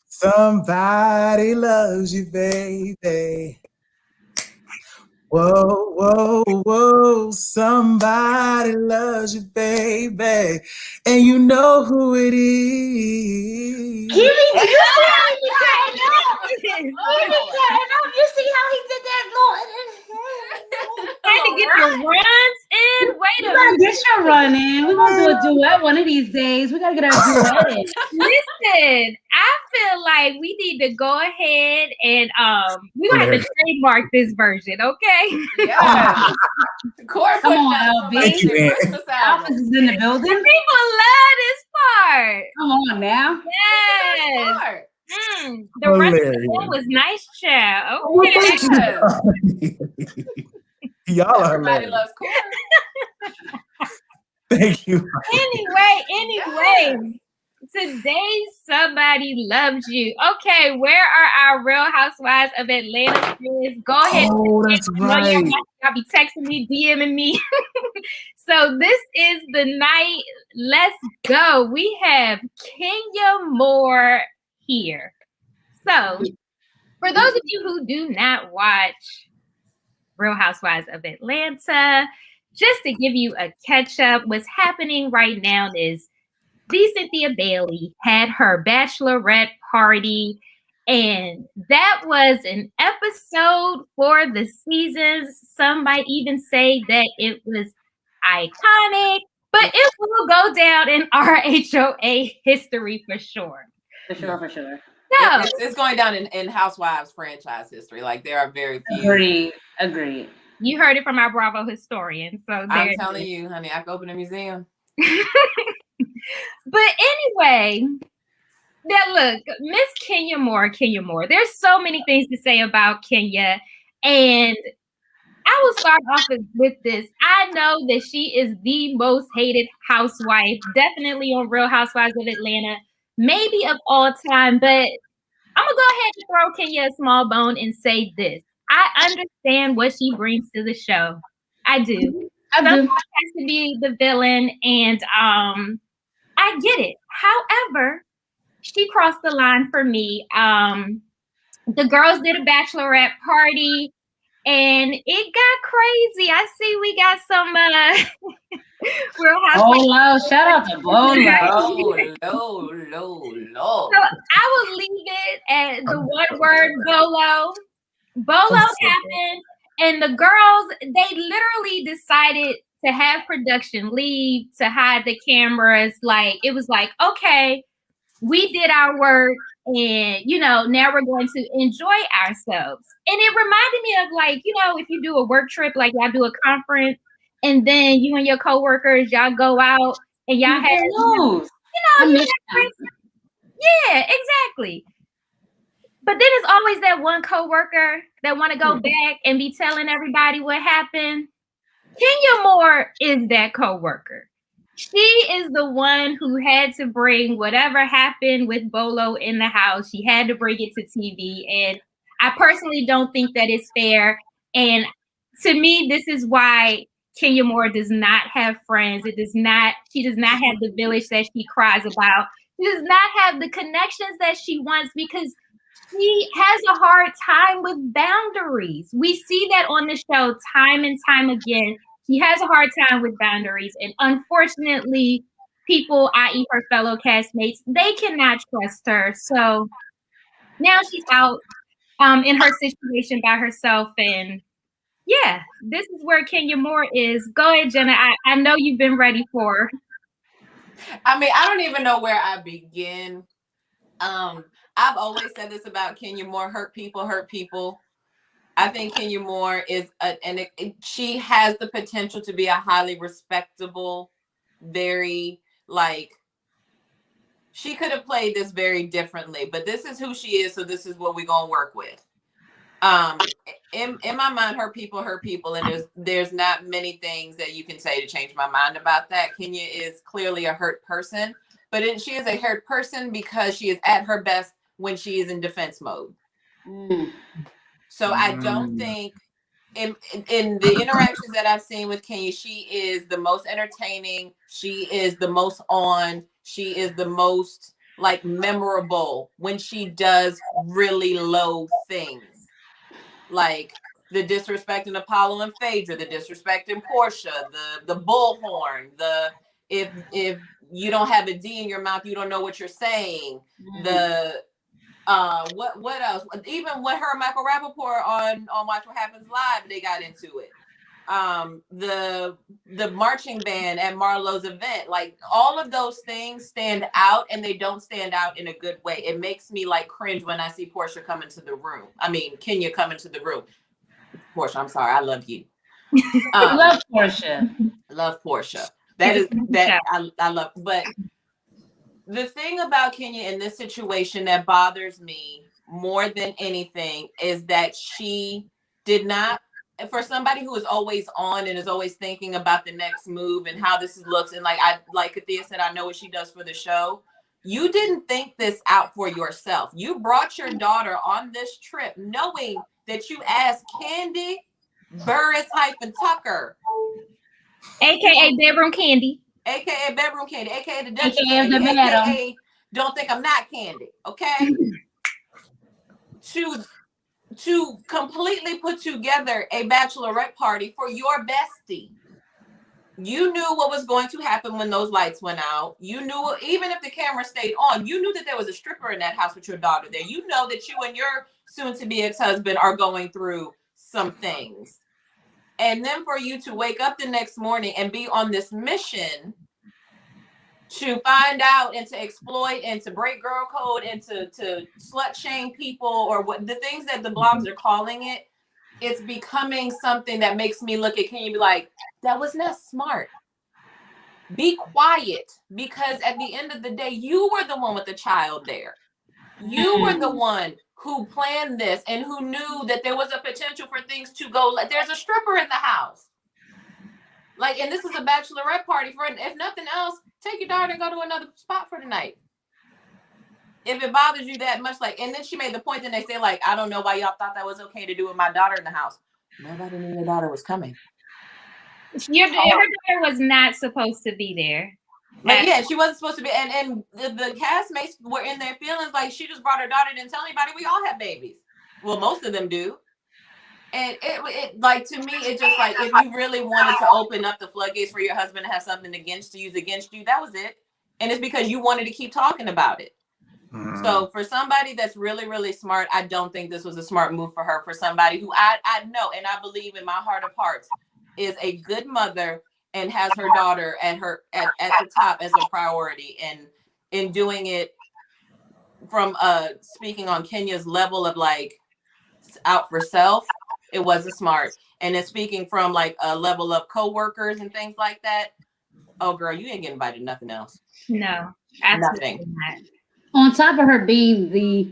Somebody loves you, baby. Whoa, whoa, whoa, somebody loves you, baby. And you know who it is. Give me, do you see how he cutting up? He cutting up. You see how he did that, Lord? Had to get your runs in. Wait a You gotta minute. get your run in. We're gonna do a duet one of these days. We gotta get our duet in. Listen, I feel like we need to go ahead and we're gonna have to trademark this version, okay? Yeah. Corey Come putting on, out some LB. amazing Christmas albums. Office is in the building. People love this part. Come on now. Yes. Smart. The rest of Hilarious. the was nice, child. Well, Okay. thank you. Y'all are Everybody hilarious. loves Corey. Thank you. Anyway, today's Somebody Loves You. Okay, where are our Real Housewives of Atlanta friends? Go ahead. Oh, that's I know right. y'all be texting me, DMing me. So this is the night. Let's go. We have Kenya Moore here. So for those of you who do not watch Real Housewives of Atlanta, just to give you a catch up, what's happening right now is Cynthia Bailey had her bachelorette party, and that was an episode for the seasons. Some might even say that it was iconic, but it will go down in RHOA history for sure. For sure. So, It's going down in Housewives franchise history. Like there are very few. Agreed. you heard it from our Bravo historian. So I'm telling you, honey, I could open a museum. But anyway, now look, Miss Kenya Moore. There's so many things to say about Kenya, and I will start off with this. I know that she is the most hated housewife, definitely on Real Housewives of Atlanta, maybe of all time. But I'm gonna go ahead and throw Kenya a small bone and say this: I understand what she brings to the show. I do. Somebody has to be the villain, and I get it. However, she crossed the line for me. The girls did a bachelorette party, and it got crazy. I see we got some Real Housewives. Bolo, shout out to Bolo. Low. So I will leave it at the one word Bolo. Bolo happened, and the girls, they literally decided to have production leave, to hide the cameras. Like, it was like, okay, we did our work, and now we're going to enjoy ourselves. And it reminded me of, like, if you do a work trip, like y'all do a conference, and then you and your coworkers, y'all go out and y'all have yeah, exactly. But then there's always that one coworker that want to go back and be telling everybody what happened. Kenya Moore is that coworker. She is the one who had to bring whatever happened with Bolo in the house. She had to bring it to TV. And I personally don't think that it's fair. And to me, this is why Kenya Moore does not have friends. She does not have the village that she cries about. She does not have the connections that she wants, because she has a hard time with boundaries. We see that on the show time and time again. She has a hard time with boundaries. And unfortunately, people, i.e. her fellow castmates, they cannot trust her. So now she's out in her situation by herself. And yeah, this is where Kenya Moore is. Go ahead, Jena. I know you've been ready for her. I mean, I don't even know where I begin. I've always said this about Kenya Moore: hurt people. I think Kenya Moore is, she has the potential to be a highly respectable, very, like, she could have played this very differently, but this is who she is, so this is what we're going to work with. In my mind, hurt people, and there's not many things that you can say to change my mind about that. Kenya is clearly a hurt person, but she is a hurt person because she is at her best when she is in defense mode. So I don't think in the interactions that I've seen with Kenya, she is the most entertaining. She is the most on. She is the most like memorable when she does really low things. Like the disrespecting Apollo and Phaedra, the disrespecting Portia, the bullhorn, if you don't have a D in your mouth, you don't know what you're saying. The what else? Even with her and Michael Rappaport on Watch What Happens Live, they got into it. The marching band at Marlowe's event, like all of those things stand out, and they don't stand out in a good way. It makes me like cringe when I see Portia come into the room. I mean, Kenya come into the room. Portia, I'm sorry, I love you. Love Portia. Love Portia. I love. But the thing about Kenya in this situation that bothers me more than anything is that she did not. For somebody who is always on and is always thinking about the next move and how this looks, and like Kathia said, I know what she does for the show. You didn't think this out for yourself. You brought your daughter on this trip knowing that you asked Candy Burris-Tucker, aka Bedroom Candy, aka Bedroom Candy, aka the Dutch AKA Candy, the madam. aka Don't Think I'm Not Candy, okay? to completely put together a bachelorette party for your bestie. You knew what was going to happen when those lights went out. You knew, even if the camera stayed on, you knew that there was a stripper in that house with your daughter there. You know that you and your soon-to-be ex-husband are going through some things. And then for you to wake up the next morning and be on this mission to find out and to exploit and to break girl code and to slut shame people, or what the things that the blogs are calling it, it's becoming something that makes me look at Kenya and be like, that was not smart. Be quiet, because at the end of the day, you were the one with the child there. You were the one who planned this and who knew that there was a potential for things to go. There's a stripper in the house. Like, and this is a bachelorette party for, if nothing else, take your daughter and go to another spot for the night. If it bothers you that much, like, and then she made the point, then they say, like, I don't know why y'all thought that was okay to do with my daughter in the house. Nobody knew your daughter was coming. Your daughter was not supposed to be there. Like, yeah, she wasn't supposed to be, and the castmates were in their feelings, like, she just brought her daughter, didn't tell anybody. We all have babies. Well, most of them do. And it like, to me, it's just like, if you really wanted to open up the floodgates for your husband to have something against you, that was it. And it's because you wanted to keep talking about it. So for somebody that's really, really smart, I don't think this was a smart move for her. For somebody who I know, and I believe in my heart of hearts, is a good mother and has her daughter at the top as a priority, and in doing it from speaking on Kenya's level of like out for self, it wasn't smart. And then speaking from like a level of coworkers and things like that, oh girl, you ain't getting invited to nothing else. No, nothing. Not. On top of her being the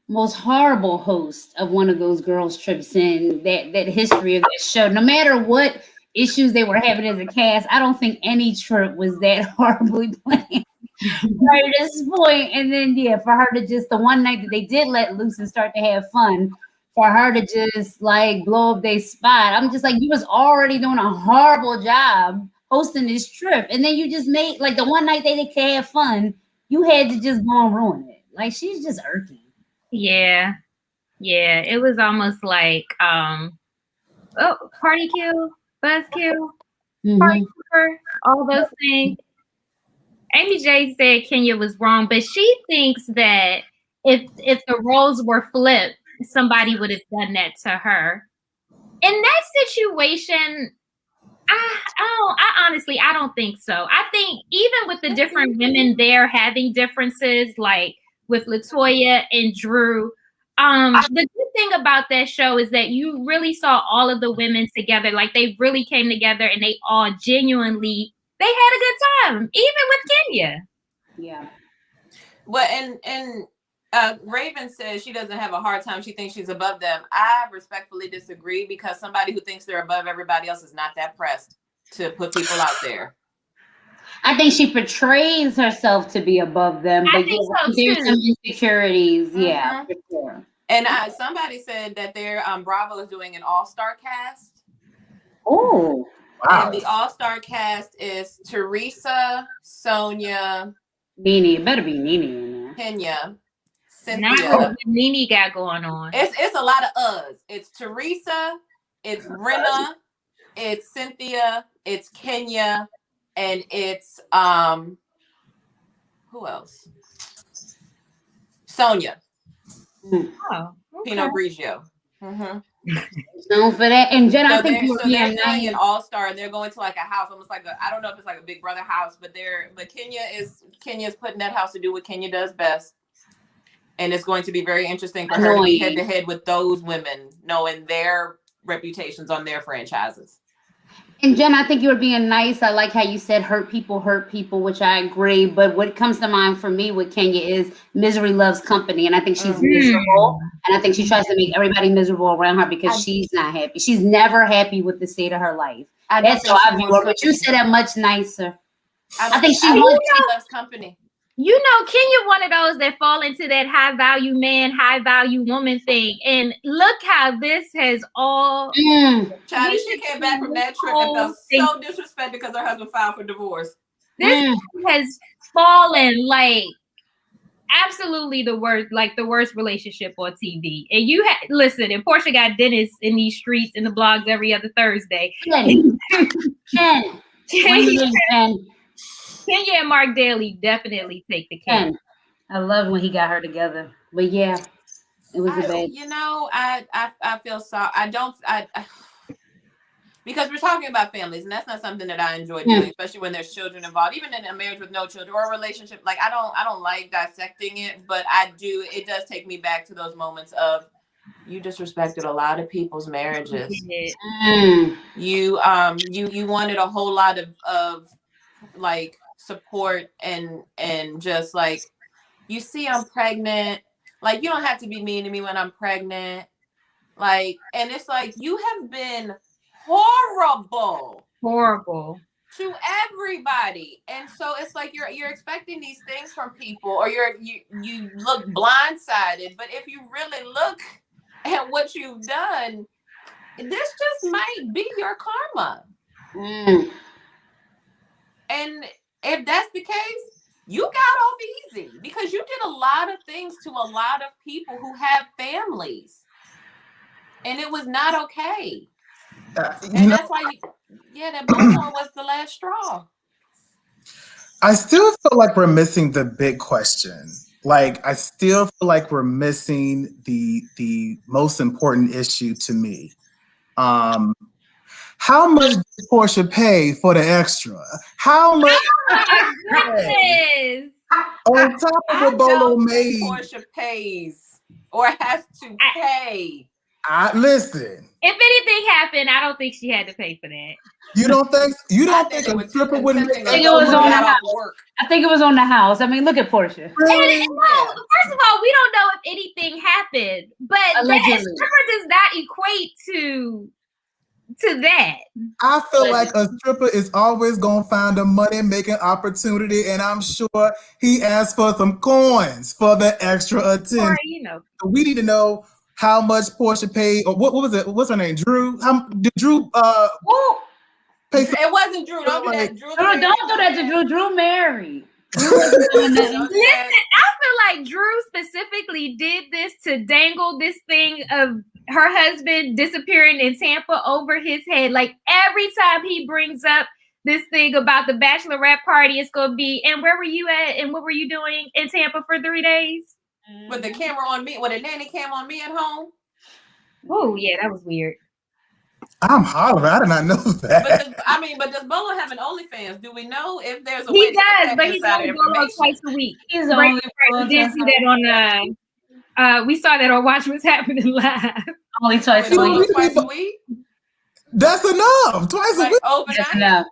most horrible host of one of those girls' trips in that history of that show, no matter what issues they were having as a cast, I don't think any trip was that horribly planned right at this point. And then, yeah, for her to just, the one night that they did let loose and start to have fun, for her to just like blow up their spot, I'm just like, you was already doing a horrible job hosting this trip, and then you just made, like, the one night they could have fun, you had to just go and ruin it. Like, she's just irking. Yeah, it was almost like party kill, buzz kill, party keeper, all those things. Amy J said Kenya was wrong, but she thinks that if the roles were flipped, somebody would have done that to her. In that situation, I honestly don't think so. I think even with the different women there having differences, like with LaToya and Drew, the good thing about that show is that you really saw all of the women together. Like, they really came together, and they all genuinely, they had a good time, even with Kenya. Yeah. Well, and Raven says she doesn't have a hard time. She thinks she's above them. I respectfully disagree because somebody who thinks they're above everybody else is not that pressed to put people out there. I think she portrays herself to be above them, but there's some insecurities. Mm-hmm. Yeah, for sure. And somebody said that their Bravo is doing an all-star cast. Oh, wow. And the all-star cast is Tyrese, Sonia, Nene. It better be Nene in there. Kenya, Cynthia. Not what Nene got going on. It's a lot of us. It's Tyrese, it's Brenna, it's Cynthia, it's Kenya, and it's who else? Sonia. Oh, okay. Pinot Grigio. Mm-hmm. Known for that. And Jen, I think they're doing an all-star, and they're going to like a house, almost like I don't know if it's like a Big Brother house, but Kenya's putting that house to do what Kenya does best. And it's going to be very interesting for her to be head to head with those women, knowing their reputations on their franchises. And Jen, I think you were being nice. I like how you said hurt people, which I agree. But what comes to mind for me with Kenya is misery loves company. And I think she's miserable. And I think she tries to make everybody miserable around her because she's not happy. She's never happy with the state of her life. That's how I view her. But you said that much nicer. I think she loves company. You know, Kenya one of those that fall into that high value man, high value woman thing. And look how this has all Child, she came back from that trip and felt so disrespected because her husband filed for divorce. This has fallen like absolutely the worst relationship on TV. And you listen, and Portia got Dennis in these streets in the blogs every other Thursday. Kenya and Mark Daly definitely take the cake. I love when he got her together, but yeah, it was a bad. You know, I feel sorry. Because we're talking about families, and that's not something that I enjoy doing, especially when there's children involved. Even in a marriage with no children or a relationship, like I don't like dissecting it, but I do. It does take me back to those moments of you disrespected a lot of people's marriages. You wanted a whole lot of like support and just like, you see I'm pregnant, like you don't have to be mean to me when I'm pregnant, like, and it's like you have been horrible to everybody, and so it's like you're expecting these things from people, or you look blindsided. But if you really look at what you've done, this just might be your karma. And if that's the case, you got off easy because you did a lot of things to a lot of people who have families, and it was not okay. And that's why that bullhorn was the last straw. I still feel like we're missing the big question. Like, I still feel like we're missing the most important issue to me. How much did Portia pay for the extra? How much? On top of the bolo maid, Portia pays or has to pay. Listen. If anything happened, I don't think she had to pay for that. You don't think a stripper wouldn't make? I think it was on the house. I think it was on the house. I mean, look at Portia. Really? And, first of all, we don't know if anything happened, but that stripper does not equate to that. I feel like a stripper is always gonna find a money-making opportunity, and I'm sure he asked for some coins for the extra attention. Or, you know, we need to know how much Portia paid, or what was it? What's her name? Drew? Did Drew pay? It wasn't Drew. Don't do that. Drew, don't do that to Drew. Drew married. Listen, I feel like Drew specifically did this to dangle this thing of her husband disappearing in Tampa over his head. Like every time he brings up this thing about the bachelorette party, it's gonna be, and where were you at, and what were you doing in Tampa for 3 days? With the camera on me, with a nanny cam on me at home. Oh yeah, that was weird. I'm hollering. I did not know that. But does Bolo have an OnlyFans? Do we know if there's a way? He does, but he's only Bolo twice a week. He's only. We did see that on we saw that on Watch What's Happening Live. Only twice a week. That's enough. Twice a week. Overnight. That's enough.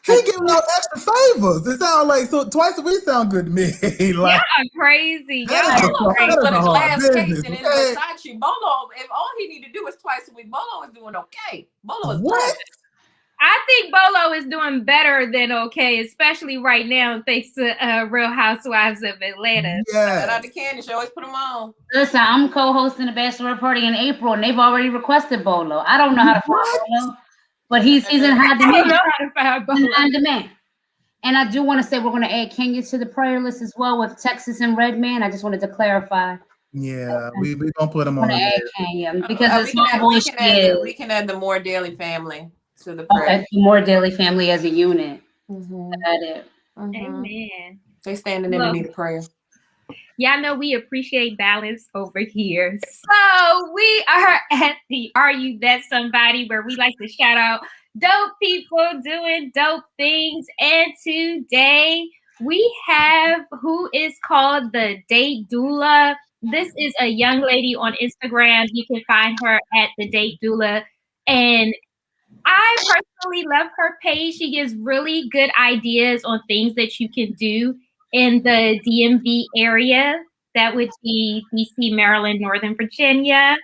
He giving out extra favors. It sounds like twice a week sound good to me. Like, Y'all crazy. that Y'all is are a- Bolo crazy. pays for that the is a hard glass business, case and it's okay? Versace. Bolo, if all he need to do is twice a week, Bolo is doing okay. Bolo is What? blessed. I think Bolo is doing better than okay, especially right now, thanks to Real Housewives of Atlanta. Shout out Yes. to Candy. She always put them on. Listen, I'm co-hosting the bachelor party in April, and they've already requested Bolo. I don't know how to find What? Bolo, but he's in high I don't demand. know how to find He's in Bolo. high demand. And I do want to say we're going to add Kenya to the prayer list as well with Texas and Redman. I just wanted to clarify. Yeah, we gonna put him I'm on going to add there. Kenya because we it's can my add, boy we she can add is. we can add the More Daily family to the prayer. Okay, more Daily Family as a unit. Mhm. Got it. Mhm. Amen. They standing in the need of prayer. Y'all know we appreciate balance over here. So we are at the Are You That Somebody, where we like to shout out dope people doing dope things. And today we have who is called the Date Doula. This is a young lady on Instagram. You can find her at the Date Doula. And I personally love her page. She gives really good ideas on things that you can do in the DMV area. That would be DC, Maryland, Northern Virginia.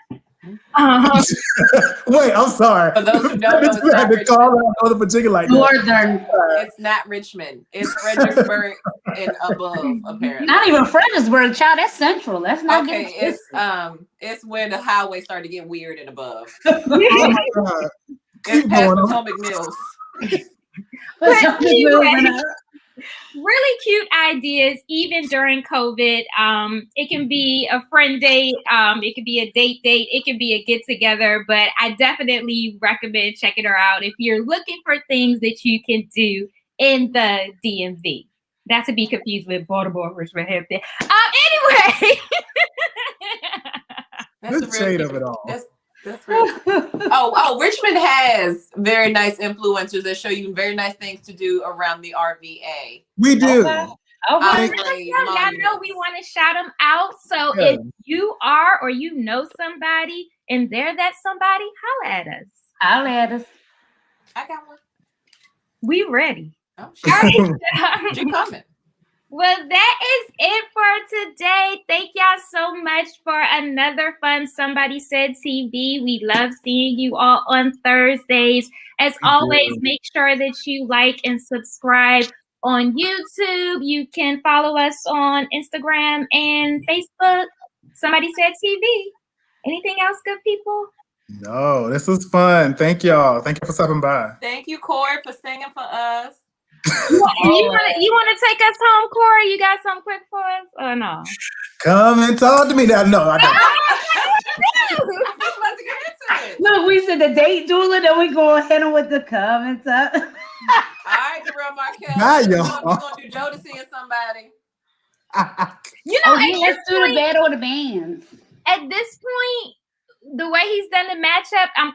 Wait, I'm sorry. For those who don't know, it's I not had to Richmond. call out Northern Virginia like that. Northern. It's not Richmond. It's Fredericksburg and above, apparently. Not even Fredericksburg, child. That's central. Let's not Okay, get it. it's where the highway started to get weird and above. Oh my God. It's Keep past going on. Potomac Mills. But Anyway. anyway, really cute ideas, even during COVID. It can be a friend date, it could be a date, it can be a get together, but I definitely recommend checking her out if you're looking for things that you can do in the DMV. Not to be confused with Baltimore, Richmond, Hampton. Anyway. That's Good the shade real of it all. That's real. Oh, Richmond has very nice influencers that show you very nice things to do around the RVA. We do. Okay. Y'all Upgrade know monuments. we want to shout them out. So Yeah. if you are or you know somebody and they're that somebody, holla at us. I'll add us. I got one. We ready. Oh, All she coming. Well, that is it for today. Thank y'all so much for another fun Somebody Said TV. We love seeing you all on Thursdays. As always, make sure that you like and subscribe on YouTube. You can follow us on Instagram and Facebook. Somebody Said TV. Anything else, good people? No, this was fun. Thank y'all. Thank you for stopping by. Thank you, Corey, for singing for us. You want to take us home, Corey? You got something quick for us or no? Come and talk to me now. No, I don't. I was about to get into it. Look, we said the Date Doula, then we go ahead and with the comments up. All right, Jarrell Markel. Bye, We're y'all. gonna do Jodeci and somebody. You know, Oh, yeah, let's do the battle of the bands. at this point, the way he's done the matchup, I'm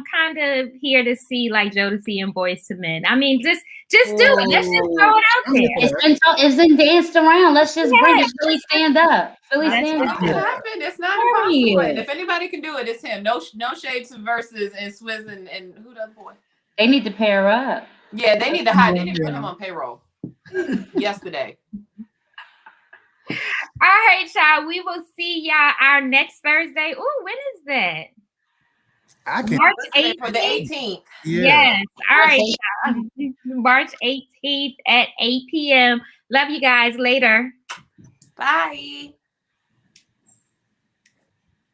kind of here to see like Jodeci and Boyz II Men. I mean, just do it. Let's just throw it out there. It's been danced around. Let's just bring it. Philly, stand up. Philly, That's stand It up. can happen. It's not Period. impossible. And if anybody can do it, it's him. No shade to Verzuz and Swizz and who the other boy? They need to pair up. Yeah, they need to hide. They need to put him on payroll. Yesterday. All right, y'all. We will see y'all our next Thursday. Oh, when is that? I can. March For the 18th. 18th. Yeah. Yes. All right, y'all. March 18th at 8 p.m. Love you guys. Later. Bye.